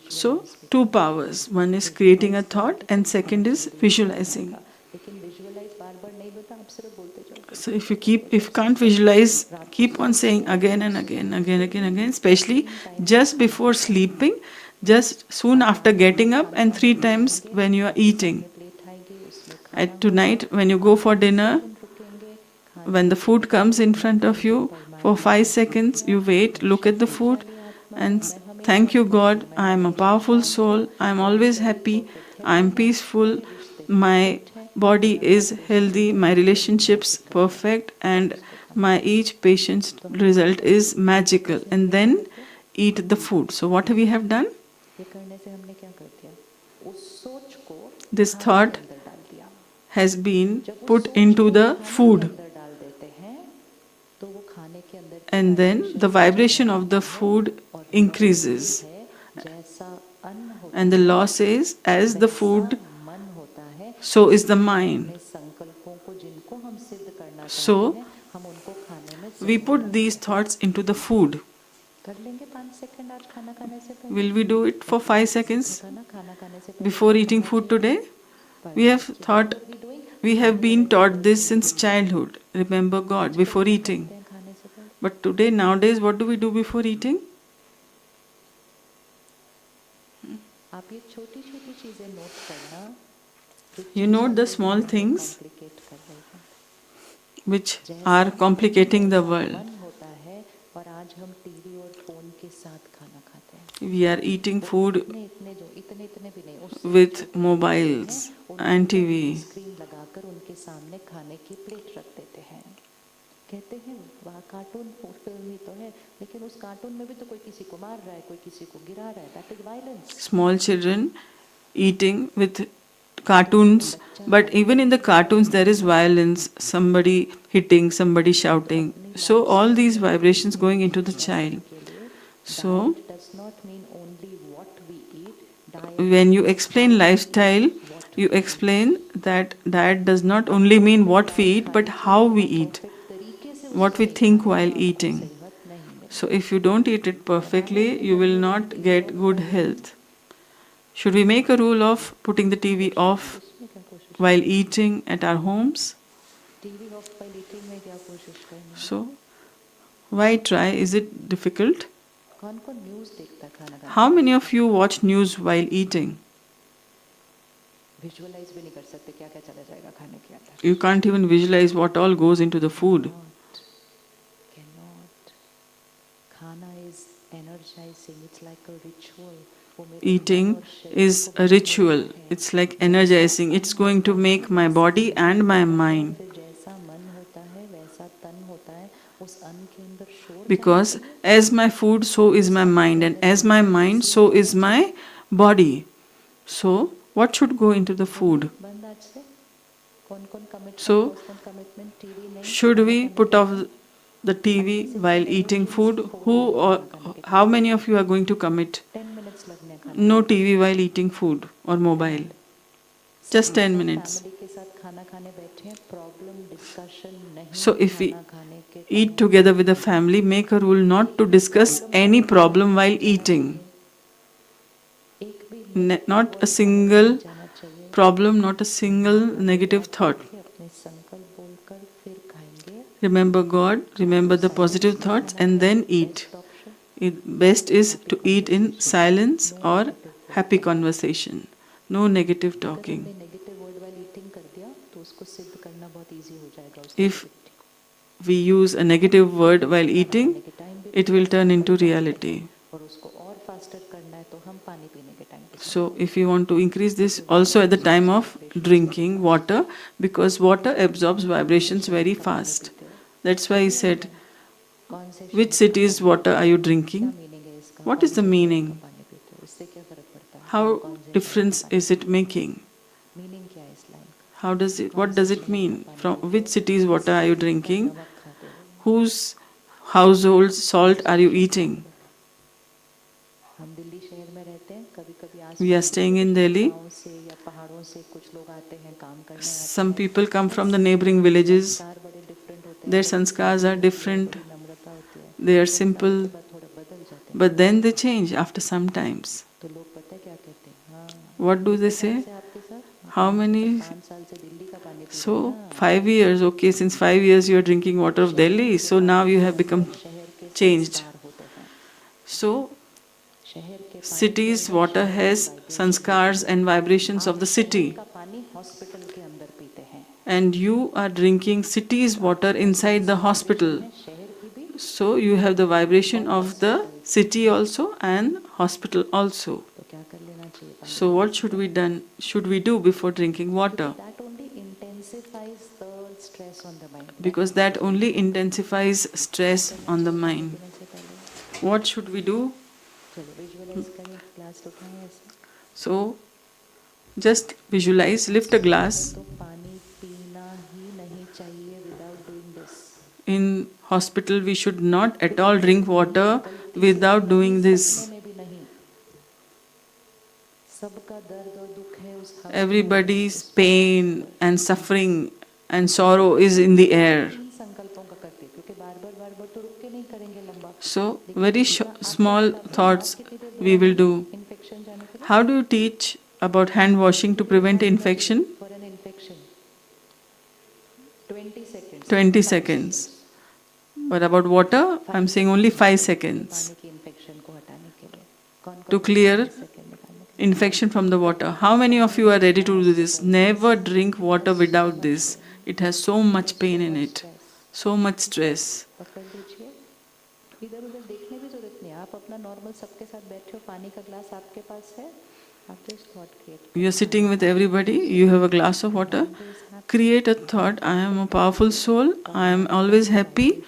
So two powers. One is creating a thought and second is visualizing. So if you can't visualize, keep on saying again and again, especially just before sleeping, just soon after getting up, and 3 times when you are eating. At tonight, when you go for dinner, when the food comes in front of you, for 5 seconds you wait, look at the food and thank you God, I am a powerful soul, I am always happy, I am peaceful, my body is healthy, my relationships perfect, and my each patient's result is magical. And then eat the food. So what we have done? This thought has been put into the food. And then the vibration of the food increases. And the law says, as the food, so is the mind. So, we put these thoughts into the food. Will we do it for 5 seconds before eating food today? We have been taught this since childhood. Remember God before eating. But today, nowadays, what do we do before eating? You note the small things which are complicating the world. We are eating food with mobiles and TV. है, लेकिन उस cartoon में भी तो कोई किसी को मार रहा है, कोई किसी को गिरा रहा है, that is violence. Small children eating with cartoons, but even in the cartoons there is violence, somebody hitting, somebody shouting. So all these vibrations going into the child. So does not mean only what we eat. when you explain lifestyle, you explain that diet does not only mean what we eat, but how we eat, what we think while eating. So if you don't eat it perfectly, you will not get good health. Should we make a rule of putting the TV off while eating at our homes? TV off while eating में क्या कोशिश करनी है? So, why try? Is it difficult? कौन कौन news देखता है खाना खाने? How many of you watch news while eating? Visualise भी नहीं कर सकते क्या क्या चला जाएगा खाने के अंदर. You can't even visualize what all goes into the food. Cannot. खाना is energizing. It's like a ritual. Eating is a ritual. It's like energizing. It's going to make my body and my mind. Because as my food, so is my mind, and as my mind, so is my body. So, what should go into the food? So, should we put off the TV while eating food? Who or how many of you are going to commit? No TV while eating food or mobile. Just 10 minutes. So if we eat together with the family, make a rule not to discuss any problem while eating. Not a single problem, not a single negative thought. Remember God, remember the positive thoughts, and then eat. Best is to eat in silence or happy conversation. No negative talking. If we use a negative word while eating, it will turn into reality. So if you want to increase this, also at the time of drinking water, because water absorbs vibrations very fast. That's why he said, which city's water are you drinking? What is the meaning? How difference is it making? What does it mean? From which city's water are you drinking? Whose household salt are you eating? We are staying in Delhi. Some people come from the neighboring villages. Their sanskars are different. They are simple. But then they change after some times. What do they say? How many? So 5 years, okay, since 5 years you are drinking water of Delhi, so now you have become changed. So city's water has sanskars and vibrations of the city. And you are drinking city's water inside the hospital. So you have the vibration of the city also and hospital also. So what should we do before drinking water? Because that only intensifies stress on the mind. What should we do? So just visualize, lift a glass. In hospital we should not at all drink water without doing this. Everybody's pain and suffering and sorrow is in the air. So very small thoughts we will do. How do you teach about hand washing to prevent infection? 20 seconds. But about water, I'm saying only 5 seconds to clear infection from the water. How many of you are ready to do this? Never drink water without this. It has so much pain in it, so much stress. You are sitting with everybody, you have a glass of water. Create a thought, I am a powerful soul, I am always happy.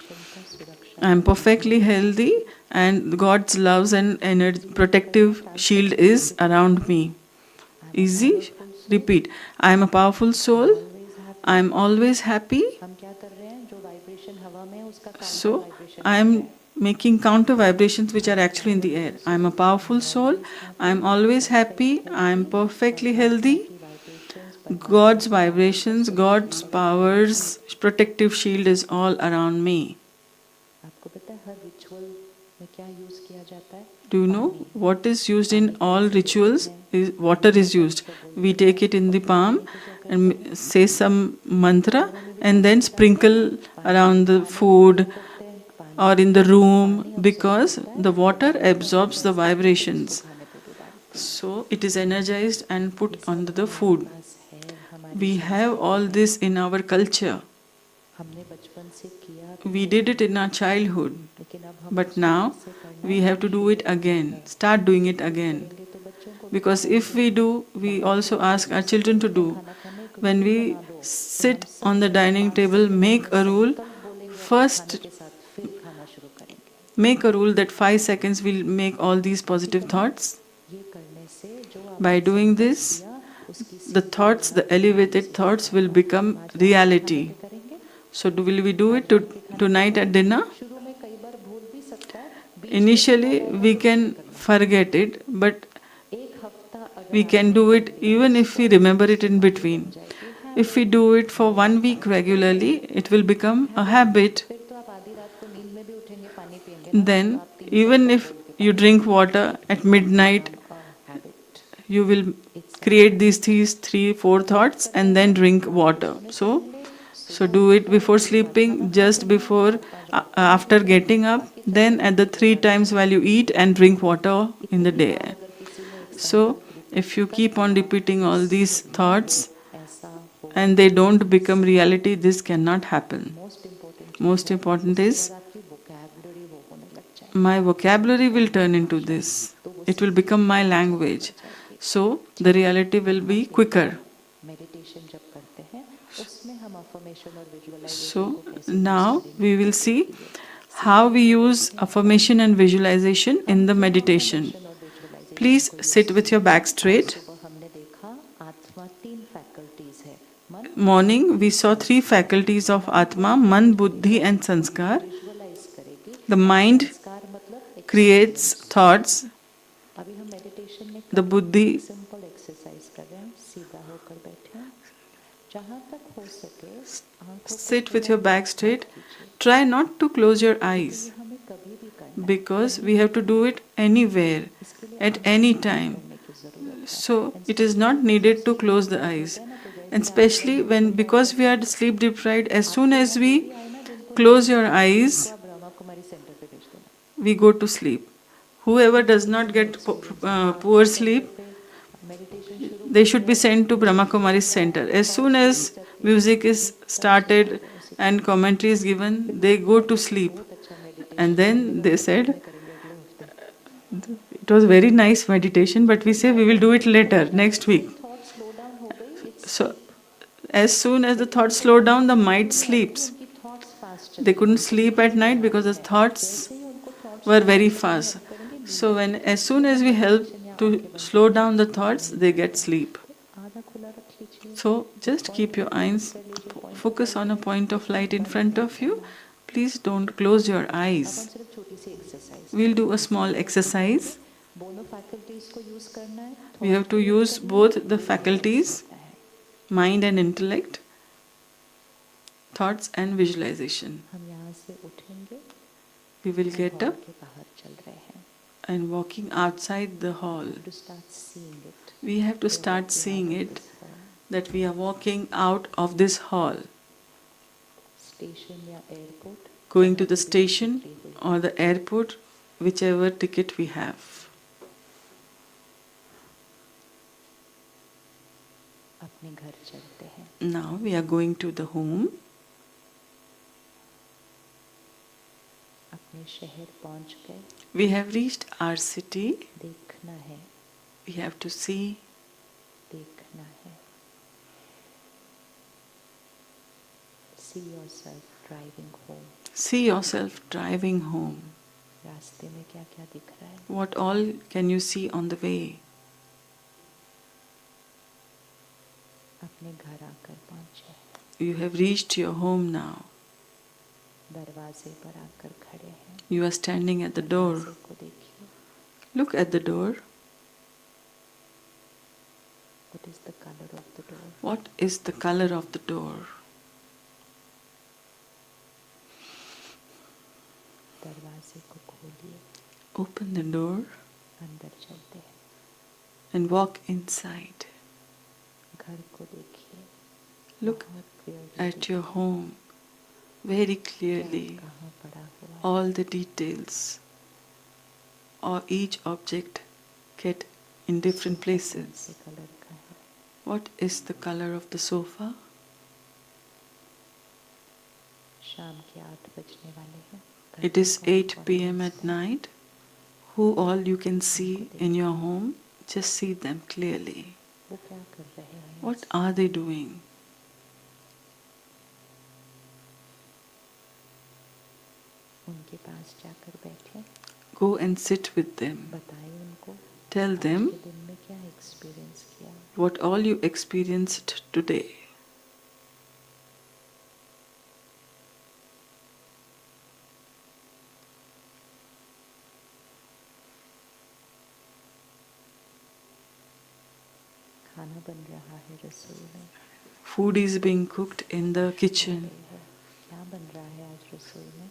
I am perfectly healthy, and God's loves and protective shield is around me. I'm a Easy? powerful soul. Repeat. I am a powerful I'm soul. always I happy. am always happy. हम क्या कर रहे हैं, जो vibration हवा में है उसका काउंटर So, वाइब्रेशन I कर रहे am हैं. making counter vibrations which I'm are a actually in the air. powerful I am a soul. powerful I'm soul. always I happy, am always perfect happy. I am healthy. perfectly परमात्मा healthy. की vibrations, परमात्मा God's की ताकत और vibrations, support God's मेरे साथ है. powers, protective shield is all around me. आपको पता है हर रिचुअल में क्या यूज किया जाता है? Do you know पानी. what is used in पानी all कैसे लेते rituals? हैं? Is water पानी को is जप used. से We बोलते हैं. take it in और the फिर palm पानी को क्या करते and हैं? say some mantra, घरों में भी तो and ऐसे then बताते हैं ना, sprinkle पानी around the पानी को food क्या करते हैं? पानी or को in the room, पानी ऑब्जर्व because करता है, the वो water पानी को अपने absorbs the पास लाके फिर उसको vibrations. खाने पे भी डालते हैं. So it is energized and ये put on सब the हमारे food. पास है, हमारी We have संस्कृति all है. this in our culture. हमने बचपन से किया भी We है, did it in our childhood. लेकिन अब हमें But उसको फिर now से करना we have to do शुरू it करना again. है. Start doing it खुद again. करेंगे तो बच्चों को भी Because if कराएंगे. we do, we बाहर के also लोगों ask को our जैसे children to बोलते हैं do. खाना खाने एक When रूल we बना दो, तो हम sit सब on the मिलके dining 5 table, सेकंड make अपने a rule. संकल्प बोलेंगे अपने खाने First, के साथ, फिर खाना शुरू करेंगे. make a rule that 5 seconds we'll make all these ठीक positive है ना? thoughts. ये करने से जो By आपने doing संकल्प this, किया उसकी the सीधी thoughts, तुलना the भगवान जी elevated से हो thoughts will जाएगा. become आज रात के खाने reality. पे करेंगे. So, will we do आज it रात के खाने पे tonight at करेंगे. dinner? शुरू में कई बार भूल भी सकता है, बीच में भी Initially, याद आएगा we तो फिर can करना. forget it, but एक हफ्ता we अगर can आपने do कर it लिया even if इसको, we remember it उसके in बाद ये बन between. जाएगी If we habit. do it for habit 1 week आज कर regularly, लेंगे. it will become a habit. habit. फिर तो आप आधी रात को नींद में भी उठेंगे, पानी पिएंगे ना, तो Then, आप 3 even संकल्प if बोल के you पानी drink पिएंगे. water at it can midnight, become a habit. you will it's a create these habit. three, four start thoughts करते and then हैं drink रात को water. सोने से So, पहले. so सुबह do it उठकर before एक बार खाना sleeping, खा just लेना, before, 4-5 बार पानी after पी लेना, getting up, बाकी then at the संकल्प three दोबारा times while repeat you eat करते and रहना. drink water in the इतनी day. बार अगर किसी ने एक So, संकल्प if रिपीट you कर keep on लिया, repeating all these इससे thoughts ऐसा हो and they don't नहीं become सकता. reality, this cannot happen. Most important चीज Most है, important उसके is बाद आपकी वोकैबुलरी वो होने लग जाएगी. my vocabulary will आपकी turn into भाषा, this. तो वो It will Sidhi become my तुलना चालू language. कर जाएगी. So, the ठीक है. reality will अब be हम देखते हैं quicker. मेडिटेशन जब करते हैं उसमें हम अफर्मेशन और विजुअलाइजेशन So, को कैसे यूज now करेंगे we वो will see देखिए. how सिंपल we सा use देखिए. affirmation and visualization हम in the क्यों meditation. अफर्मेशन और विजुअलाइजेशन Please को यूज sit with your करेंगे? back आज straight. सुबह हमने देखा आत्मा 3 फैकल्टीज है. मन, Morning, बुद्धि, we saw 3 संस्कार. faculties of मन Atma: कोई क्या Man, Buddhi, करेगा? and बुद्धि Sanskar. विजुअलाइज करेगी The और mind संस्कार मतलब creates एक्सपीरियंस. thoughts. अभी हम मेडिटेशन में The कर रहे हैं, एक Buddhi. सिंपल एक्सरसाइज कर रहे हैं. सीधा होकर बैठे हैं. जहाँ तक हो सके आंखों को Sit with थोड़ा your back बंद straight. कीजिए, Try not to close your क्योंकि ये eyes हमें कभी भी करना है, because कहीं we भी have to do करना है. it anywhere, इसके लिए at आंखें any बंद time. करने की ज़रूरत है. So it is instant not जब हम needed to sleep close the deprive eyes. होते हैं ना, तो And जैसे ही आंखें especially बंद होती when, है क्या because होता we है? are sleep deprived, as soon आपके as यहाँ जो we भी आए ना जिनको नींद close your नहीं आती, eyes, उनको आप ब्रह्मा कुमारी सेंटर पे भेज देना. we go to sleep. Whoever does ये not मेरा get एक्सपीरियंस है. आप poor सेंटर sleep, पे मेडिटेशन शुरू they should be करिए. sent to Brahma music Kumari's चलता है, center. As soon thoughts as चलती जाती है, music is एकदम से started उठा दो उसी and time. commentary is given, फिर they बोलते go हैं to कि sleep. बहुत अच्छा And मेडिटेशन है, हम then लोग they फिर बाद said, में करेंगे अगले हफ्ते. it was very nice meditation, but we तो say we will do normal it यही later, होता है ना, next जैसे ही week. थॉट स्लो डाउन हो गई, it's So, sleep. as soon as the लेकिन thoughts जिनको slow रात down, में the नींद mind नहीं आती, sleeps. उनकी थॉट्स फास्ट They चलती है, couldn't उनको sleep नींद at नहीं night आ because रही the है. thoughts जैसे ही उनको थॉट्स were को very कम करना fast. हेल्प करेंगे, नींद So, आ when जाएगी. as soon फिर as हम we help मेडिटेशन या to आंखें बंद slow करते down हैं, the तो thoughts, नींद they आ get जाता है. sleep. आधा खुला रख लीजिए. So, एक just point keep of your view fix eyes, कर लीजिए. Point of focus light on a है, point of light in बंद front कर of you. देना. Please don't close your अब हम eyes. सिर्फ छोटी सी एक्सरसाइज We'll do a करेंगे. small सिंपल सी करेंगे. exercise. दोनों फैकल्टीज को यूज करना है. We thought have to create use करनी है, both the विजुअलाइज faculties, करना है. mind and intellect, thoughts and visualization. हम यहाँ से उठेंगे. We will हम get हॉल up के बाहर चल रहे हैं. and walking outside the hall. To start seeing it. We have to We are start walking seeing out of it this hall. that we are walking out of this hall, station या airport, going to जहाँ the पे भी station ticket ली हुई. or the airport, whichever ticket we have. अपने घर चलते हैं. Now we are going to the home. अपने शहर पहुंच गए. We have reached our city. देखना है, We have to see. देखना है. See yourself driving home. See yourself driving home. रास्ते में क्या क्या दिख रहा है? What all can you see on the way? अपने घर आकर पहुंचे, You have reached your home now. दरवाजे पर आकर खड़े हैं, You are standing at the door. दरवाजे को देखिए. Look at the door. What is the color of the door? What is the color of the door? दरवाजे को खोलिए, Open the door अंदर चलते हैं. and walk inside. घर को देखिए, Look बहुत clearly at your home very क्या clearly. कहाँ पड़ा हुआ है. All the details or each object get in different sofa कौन places. से कलर का है? What is the color of the sofa? शाम के 8 बजने वाले हैं. It is 8 p.m. at night. Who all you can see in your home, just see them clearly. वो क्या कर रहे हैं? What are they doing? उनके पास जाकर बैठे, Go and sit with them. बताएं उनको Tell आज them के दिन में क्या एक्सपीरियंस किया. what all you experienced today. खाना बन रहा है रसोई में. Food is being cooked in the kitchen. क्या बन रहा है आज रसोई में?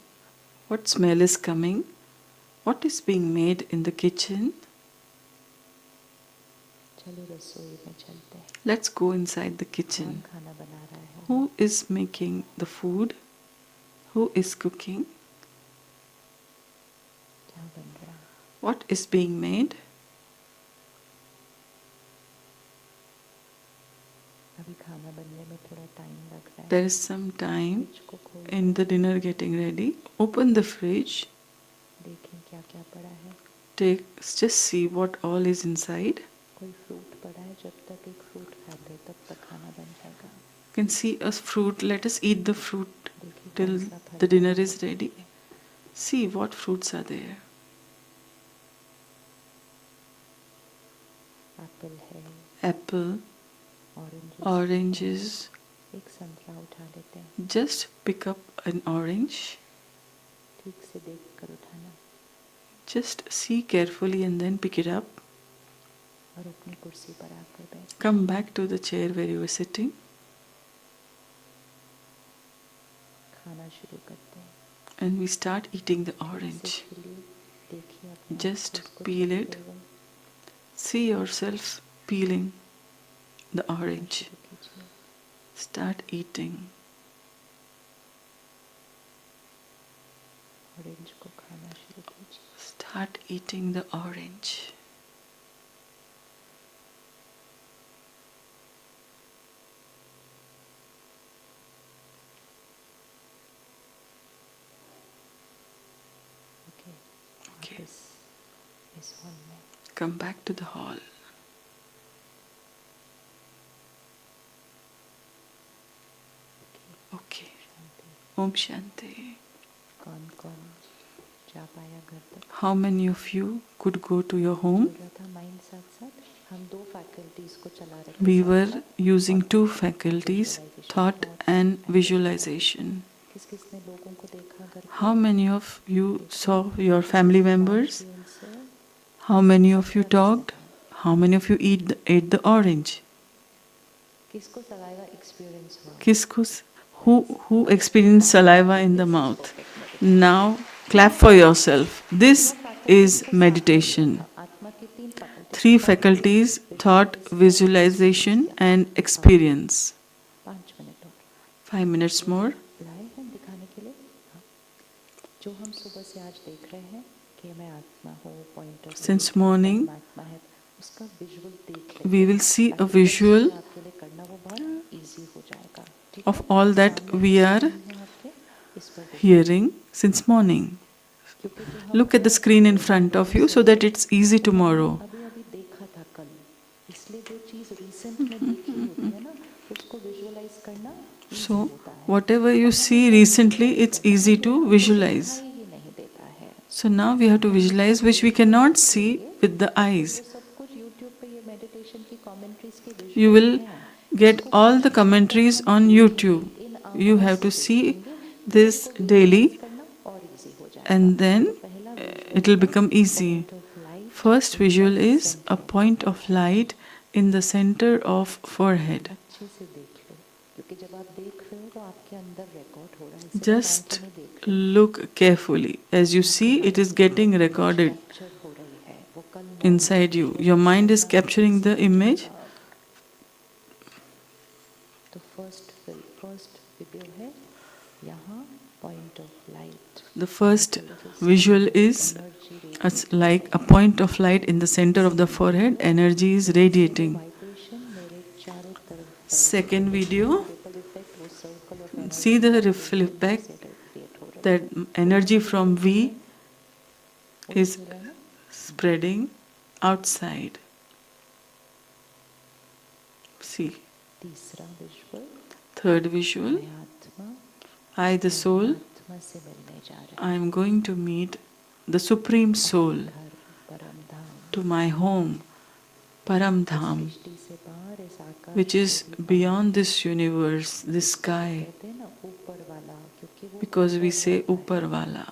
What smell is coming? What is being made in the kitchen? चलो रसोई में चलते हैं. Let's go inside the कौन kitchen. खाना बना रहा है? Who is making the food? Who is cooking? क्या बन रहा है? What is being made? अभी खाना बनने में थोड़ा टाइम लग रहा है. There is some time fridge को खोल in the dinner getting ready. Open the fridge. देखें क्या क्या पड़ा है. Just see what all is inside. कोई फ्रूट पड़ा है. जब तक एक फ्रूट खा ले तब तक खाना बन जाएगा. You can see a fruit. Let us eat the fruit देखिए till कौन सा फल the dinner है. is ready. See what fruits are there. Apple है, Apple, ऑरेंज. oranges. एक संतरा उठा लेते हैं. Just pick up an orange. ठीक से देख कर उठाना Just see carefully and then pick it up. और अपनी कुर्सी पर आकर बैठ. Come back to the chair where you were sitting. खाना शुरू करते हैं. And we start eating the orange. देखिए अपने Just आप को peel छूते it. हुए. See yourself peeling the orange. शुरू कीजिए. Start eating. ऑरेंज को खाना शुरू कीजिए. Start eating the orange. Okay. इस हॉल में. Come back to the hall. Okay. Om Shanti. कौन कौन जा पाया घर तक? How many of you could go to your home? बोल रहा था माइंड साथ साथ हम 2 फैकल्टीज को चला रहे थे. We साथ were साथ. using 2 faculties, thought and visualization. किस किसने लोगों को देखा घर पे? How many of you saw your family members? बातचीत उनसे. How many of you talked? How many of you ate the orange? किसको सलाइवा एक्सपीरियंस हुआ? Kisko, who experienced saliva in the mouth? Now clap for yourself. This is meditation. आत्मा की 3 faculty. 3 faculties, thought, visualization and experience. 5 minute और 5 minutes more. लाए हैं दिखाने के लिए. हाँ. जो हम सुबह से आज देख रहे हैं कि मैं आत्मा हूँ, पॉइंटर. Since morning, आत्मा है, उसका विजुअल देख रहे we will see a visual आपके लिए करना वो बहुत इजी हो जाएगा. of all that we are hearing since morning. Look at the screen in front of you so that it's easy tomorrow. अभी अभी देखा था कल, इसलिए जो चीज रिसेंट में देखी होती है ना, उस को विजुअलाइज करना easy So, होता है। whatever you और see हमें recently, visualize it's करना easy है जो to हमको visualize. दिखाई ही नहीं देता है। So now we have to visualize which we cannot see with the तो eyes. वो सब कुछ YouTube पे ये मेडिटेशन की कमेंट्रीज के You विजुअल्स will हैं। get इसको all the कुछ दिन तक commentaries हम on daily YouTube. In You आंखों have से to see देखेंगे तो this उसको daily, विजुअलाइज करना और इजी हो जाएगा। and then तो पहला it विजुअल will है become easy. Point of light First in the visual is a centre of point of forehead. light in the center of forehead. अच्छे से देख लो, क्योंकि जब आप देख रहे हो तो आपके अंदर रिकॉर्ड हो रहा है, सिर्फ आप Just आंखें नहीं देख रहे। look carefully. As you आपके see, it माइंड is की getting वो इमेज recorded कैप्चर हो रही है, वो कल morning inside you. Your visualise mind is करना capturing इजी the हो image. जाएगा। तो फर्स्ट वीडियो है यहाँ point of light. The first visual is it's like a point of light in the center of the forehead. Energy is radiating. Vibration मेरे चारों तरफ Second video, ripple effect, वो circle of see energy the बहुत ripple तेजी effect से create हो रही that है। energy from V is हो रहा है ना? spreading outside. See. तीसरा विजुअल, Third visual, मैं आत्मा I the soul, आत्मा से मिलने जा रही I am going to meet the Supreme Soul हूँ। घर परम धाम, to my home, Param Dham, सृष्टि से बाहर इस आकाश which is से भी beyond this universe, this बाहर। sky, कहते हैं ना ऊपर वाला, क्योंकि वो because we ऊपर say रहता है। Upar Wala,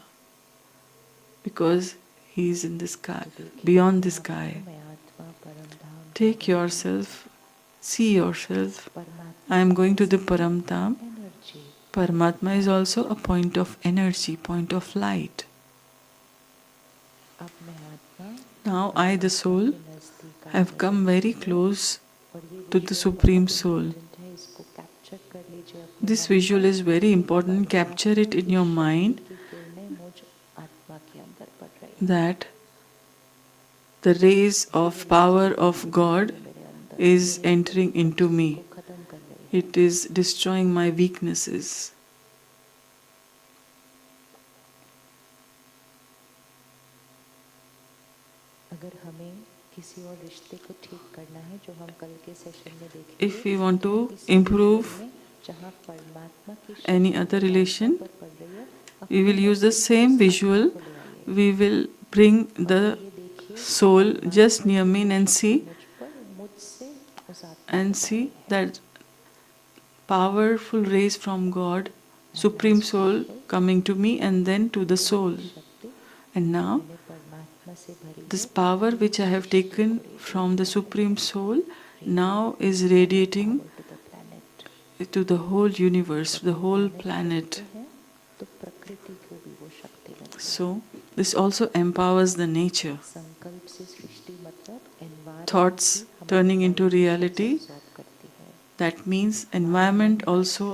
because he is in the sky, तो देखिए beyond the अपने आप sky. को, मैं आत्मा परम धाम जा Take रही हूँ। yourself, see yourself, परमात्मा I am भी going to the कैसा है? Param Dham. Energy. Paramatma is also a point of energy, point of light. अब मैं आत्मा Now I, the soul, के नजदीक have come very close और ये to the विजुअल Supreme बहुत Soul. इम्पोर्टेंट है, इसको कैप्चर कर लीजिए अपने This मन visual पर। is very important. Capture it in your mind की किरणें मुझ आत्मा के अंदर पड़ रही हैं। that the rays of power of God is entering into me. खत्म कर रही है। It is destroying my weaknesses. अगर हमें किसी और रिश्ते को ठीक करना है, जो हम कल के सेशन में देखेंगे, If we want तो to इसी improve विजुअल में जहाँ परमात्मा की any शक्ति other मुझ relation, आत्मा पर पड़ रही है, we will अपने use the नजदीक same उस visual. आत्मा को ले आइए। We will bring और the ये देखिए कि soul just परमात्मा near की me वो and शक्ति see मुझ पर, मुझसे उस आत्मा and को जा see रही है। that powerful rays from God, Supreme last Soul visual, coming to me and then to the soul. शक्ति And जो now मैंने परमात्मा से भरी this है, power पूरी which I have Srishti taken को from रेडिएट the कर रही Supreme है। Soul now is radiating Power to the planet। to the whole universe, जब the वो whole planet planet. बदलते हैं, तो प्रकृति को भी वो शक्ति मिलती है। So this also empowers the nature. संकल्प से सृष्टि मतलब environment Thoughts भी हमारी turning into vibrations reality. absorb करती है। That means environment also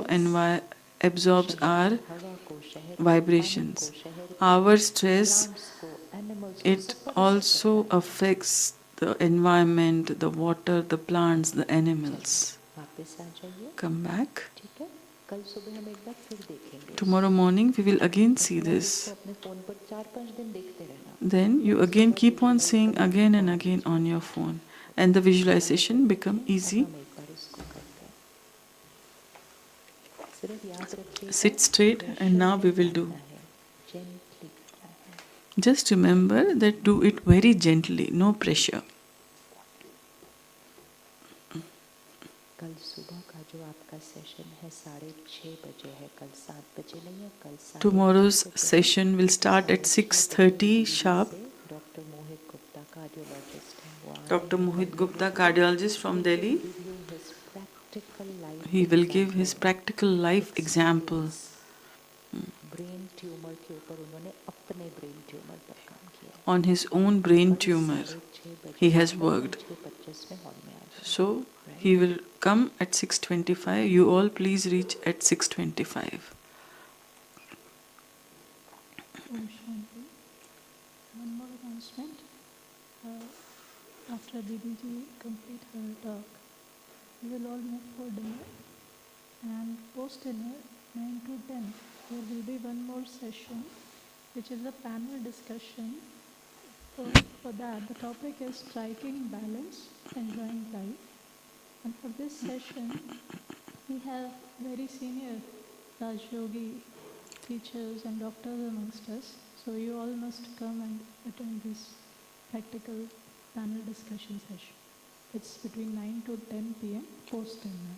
absorbs our हवा को, शहर को, पानी को, vibrations. शहर को, Our stress, plants को, animals को, it सब पर असर also करता है। affects the environment, the water, the plants, the animals. वापस आ जाइए। Come back. ठीक है, कल सुबह हम एक बार फिर देखेंगे। Tomorrow morning we will again see उसके बाद this. इसको अपने फोन पर 4-5 दिन देखते रहना। Then you again keep on seeing again and again on your phone, and the visualization become easy. हम एक बार इसको करते हैं। सिर्फ याद रखिएगा, Sit straight, and now we will do. Gently करना है। Just remember that do it very gently, no pressure. कल सुबह का जो आपका सेशन है 6:30 बजे है, कल 7 बजे नहीं है, कल 6:30 Tomorrow's बजे है। session will start at 6:30 sharp. Doctor Mohit Gupta cardiologist हैं, वो आ रहे Dr. हैं Mohit कल। Gupta, cardiologist from Delhi, Give you his practical life he will give his example, practical life example. Brain tumour के ऊपर उन्होंने अपने ब्रेन ट्यूमर पर काम किया। On his own brain कल tumor 6:30 बजे he has कल worked. 6:25 में हॉल में आ जाए। So he will come at 6:25. You all please reach at 6:25. Om Shanti. One more announcement. After DDG complete her talk, we will all move for dinner. And post dinner, 9 to 10, there will be one more session, which is a panel discussion. So for that, the topic is striking balance, enjoying life. And for this session, We have very senior Rajyogi teachers and doctors amongst us, so you all must come and attend this practical panel discussion session. It's between 9 to 10 p.m. post dinner.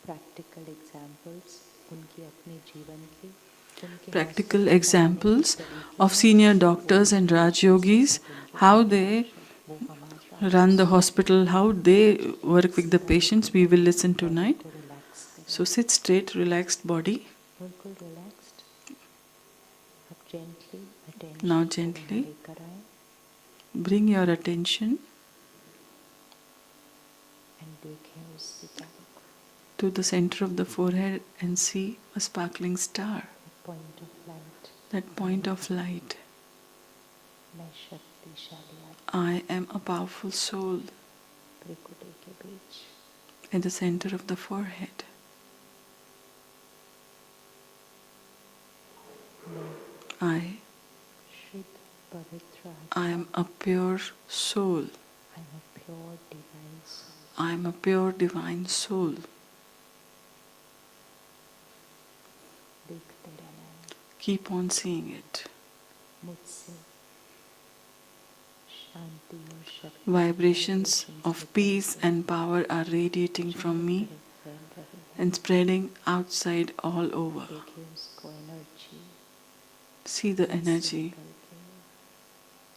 Practical examples उनके अपने जीवन के, उनके Practical examples of senior doctors and Raj Yogis, how they वो हमारा run the hospital, how they work with the patients, we will listen tonight. को relax करें, So sit straight, relaxed body. बिल्कुल रिलैक्स्ड. अब जेंटली Now अटेंशन gently लेकर आए bring your attention and देखें उस सितारे को, to the center of the forehead and see a sparkling star, point of light. that point of light. मैं शक्तिशाली आत्मा, I am a powerful soul त्रिकुटी के बीच. at the center of the forehead. मैं I शुद्ध पवित्र आत्मा, am a pure soul. I am a pure divine soul. I am a pure divine soul. देखते रहना है. Keep on seeing it. मुझसे शांति और शक्ति, Vibrations of peace and power are radiating from me फैल रही है. and spreading outside all over. देखिए उसको energy See the energy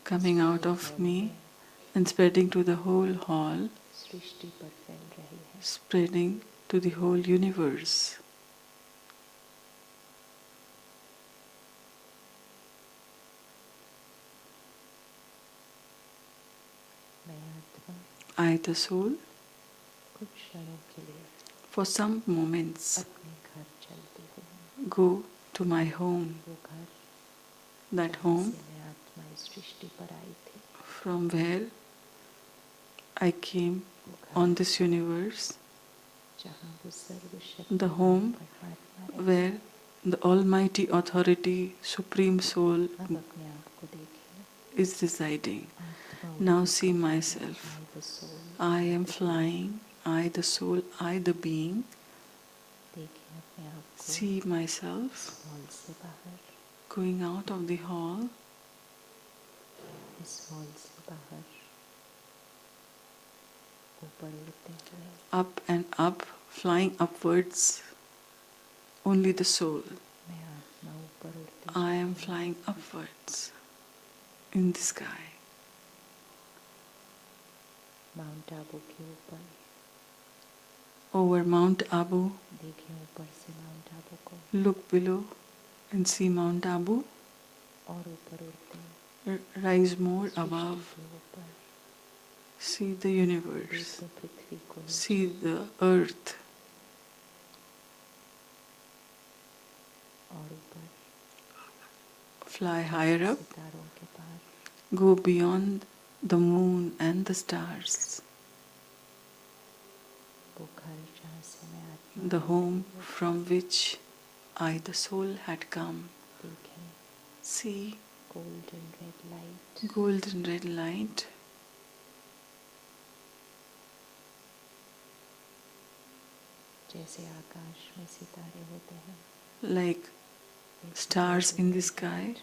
coming out of me and spreading to the whole hall, सृष्टि पर फैल रही है. spreading to the whole universe. मैं आत्मा I, the soul, कुछ क्षणों के लिए for some moments अपने घर चलती हूँ. go to my home, वो घर that जहाँ home से मैं आत्मा इस सृष्टि पर आई थी. from where I came वो घर on this universe, जहाँ वो सर्वशक्ति the home परमात्मा रहती. where the Almighty Authority, Supreme Soul अब अपने आप को देखिए. is residing. आत्मा Now उड़ती see हुई, myself. I the soul. I am flying, I the soul, I the being. देखिए अपने आप को See myself हॉल से बाहर, going out of the hall, इस हॉल से बाहर ऊपर उड़ते हुए. up and up, flying upwards. Only the soul. मैं आत्मा ऊपर उड़ती I am हूँ. flying upwards in the sky. Mount Abu के ऊपर Over Mount Abu, देखिए, ऊपर से माउंट आबू को look below and see Mount Abu. और ऊपर उड़ते Rise more सृष्टि above. के ऊपर See the universe. देखिए पृथ्वी को नीचे. See the earth. और ऊपर Fly higher up. सितारों के पार Go beyond the moon and the stars. वो घर जहाँ से मैं आत्मा The home from which I, the soul, had come. देखें. See golden red light, golden red light, जैसे आकाश में सितारे होते हैं. like stars in the sky.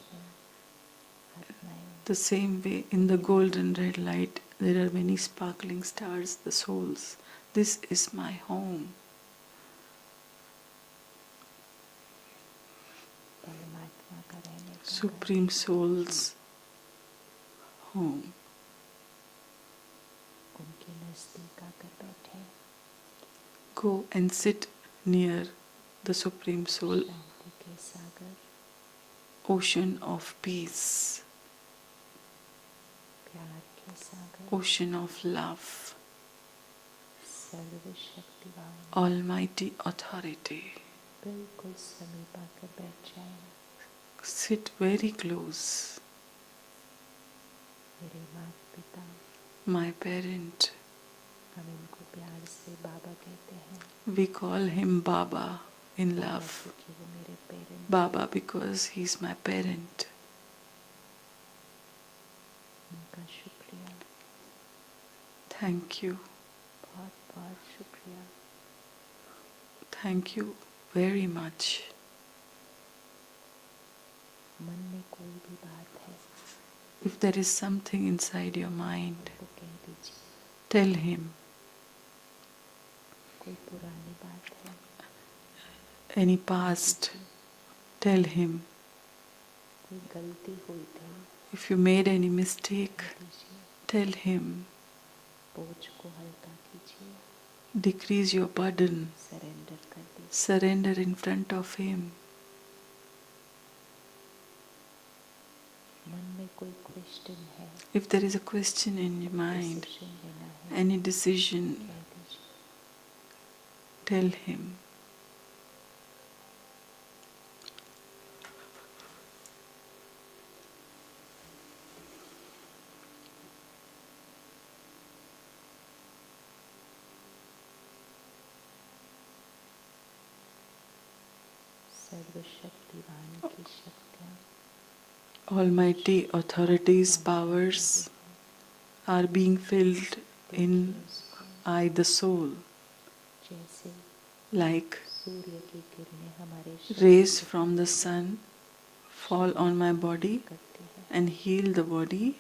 आत्माएं The same way, in the golden red light, there are many sparkling stars, the souls. This is my home. परमात्मा का रहने का घर. Supreme Soul's home. उनके नजदीक आकर बैठे. Go and sit near the Supreme Soul, शांति के सागर, ocean of peace, प्यार के सागर, ocean of love, सर्वशक्तिवान, Almighty Authority. बिल्कुल समीप आकर बैठ जाएं. Sit very close. मेरे माता पिता, My parent, हम इनको प्यार से बाबा कहते हैं. we call him Baba in Baba love. क्योंकि वो मेरे parent. Baba because he's my parent. उनका शुक्रिया, Thank you. बहुत बहुत शुक्रिया. Thank you very much. मन में कोई भी बात है If there is something inside your mind, तो कह दीजिए. tell him. कोई पुरानी बात है Any past, tell him. कोई गलती हुई थी If you made any mistake, कह दीजिए. tell him. बोझ को हल्का कीजिए. Decrease your burden. सरेंडर कर दीजिए. Surrender in front of him. मन में कोई क्वेश्चन है If there is a question in your mind, decision लेना है any decision, कह दीजिए. tell him. सर्वशक्तिवान की शक्तियाँ Almighty authorities' powers are being filled in I, the soul, जैसे like सूर्य की किरणें हमारे rays from the sun fall on my body करती है. and heal the body.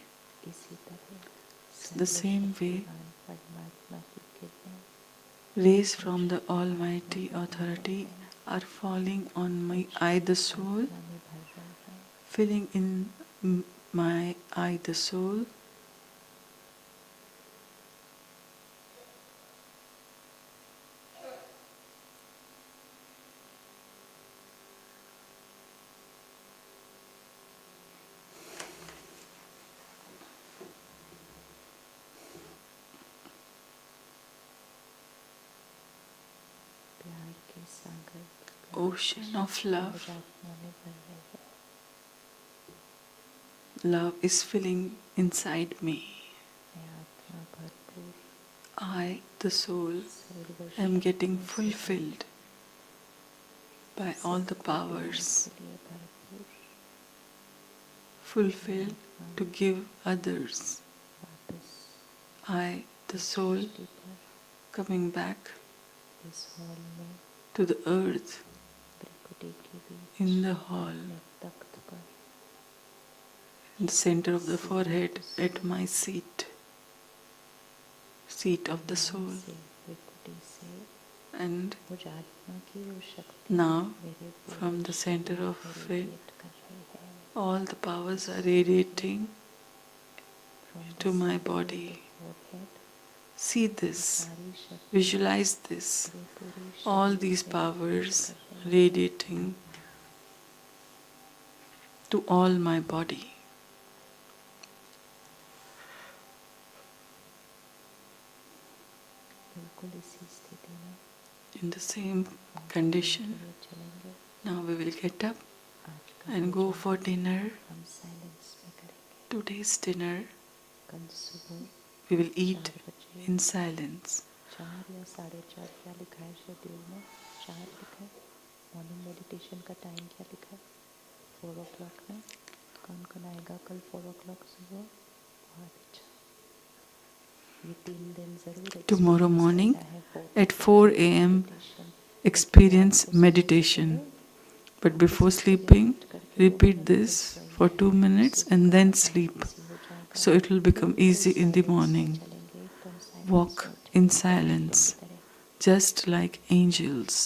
इसी तरह The same way, सर्वशक्तिवान परमात्मा की किरणें rays from the Almighty authority are falling on my I, the soul, आत्मा में भर रहे हैं. filling in my I, the soul. प्यार के सागर Ocean of love. आत्मा में भर रहे हैं. Love is filling inside me. मैं आत्मा भरपूर I, the soul, सर्वशक्ति am getting से fulfilled by all the powers, के लिए भरपूर fulfilled to give others. वापस I, the soul, सृष्टि पर coming back इस हॉल में to the earth प्रकृति के बीच in the hall, में तख्त पर in the center of the forehead at my seat, seat of the soul. से प्रकृति से And मुझ आत्मा की वो शक्ति now, मेरे पूरे from the center शरीर of में it, रेडिएट कर रही है. all the powers are radiating From the to my center of body. the forehead, See this, सारी शक्ति visualize this, मेरे पूरे all शरीर these से powers रेडिएट कर रही है. radiating to all my body. बिल्कुल इसी स्थिति में In the same हम condition, चले चलेंगे. now we will get up आज का and go भोजन for dinner. हम साइलेंस में करेंगे. Today's dinner कल सुबह we will eat 4 बजे in silence. 4 या 4:30 क्या लिखा है शेड्यूल में? 4 लिखा है. मॉर्निंग मेडिटेशन का टाइम क्या लिखा है? 4 o'clock में. कौन कौन आएगा कल 4 o'clock सुबह? बहुत अच्छा. ये 3 दिन जरूर Tomorrow experience morning करना है. at 4 a.m. experience meditation. But before sleeping, repeat this for 2 minutes and then sleep. So it will become easy in the morning. Walk in silence, just like angels.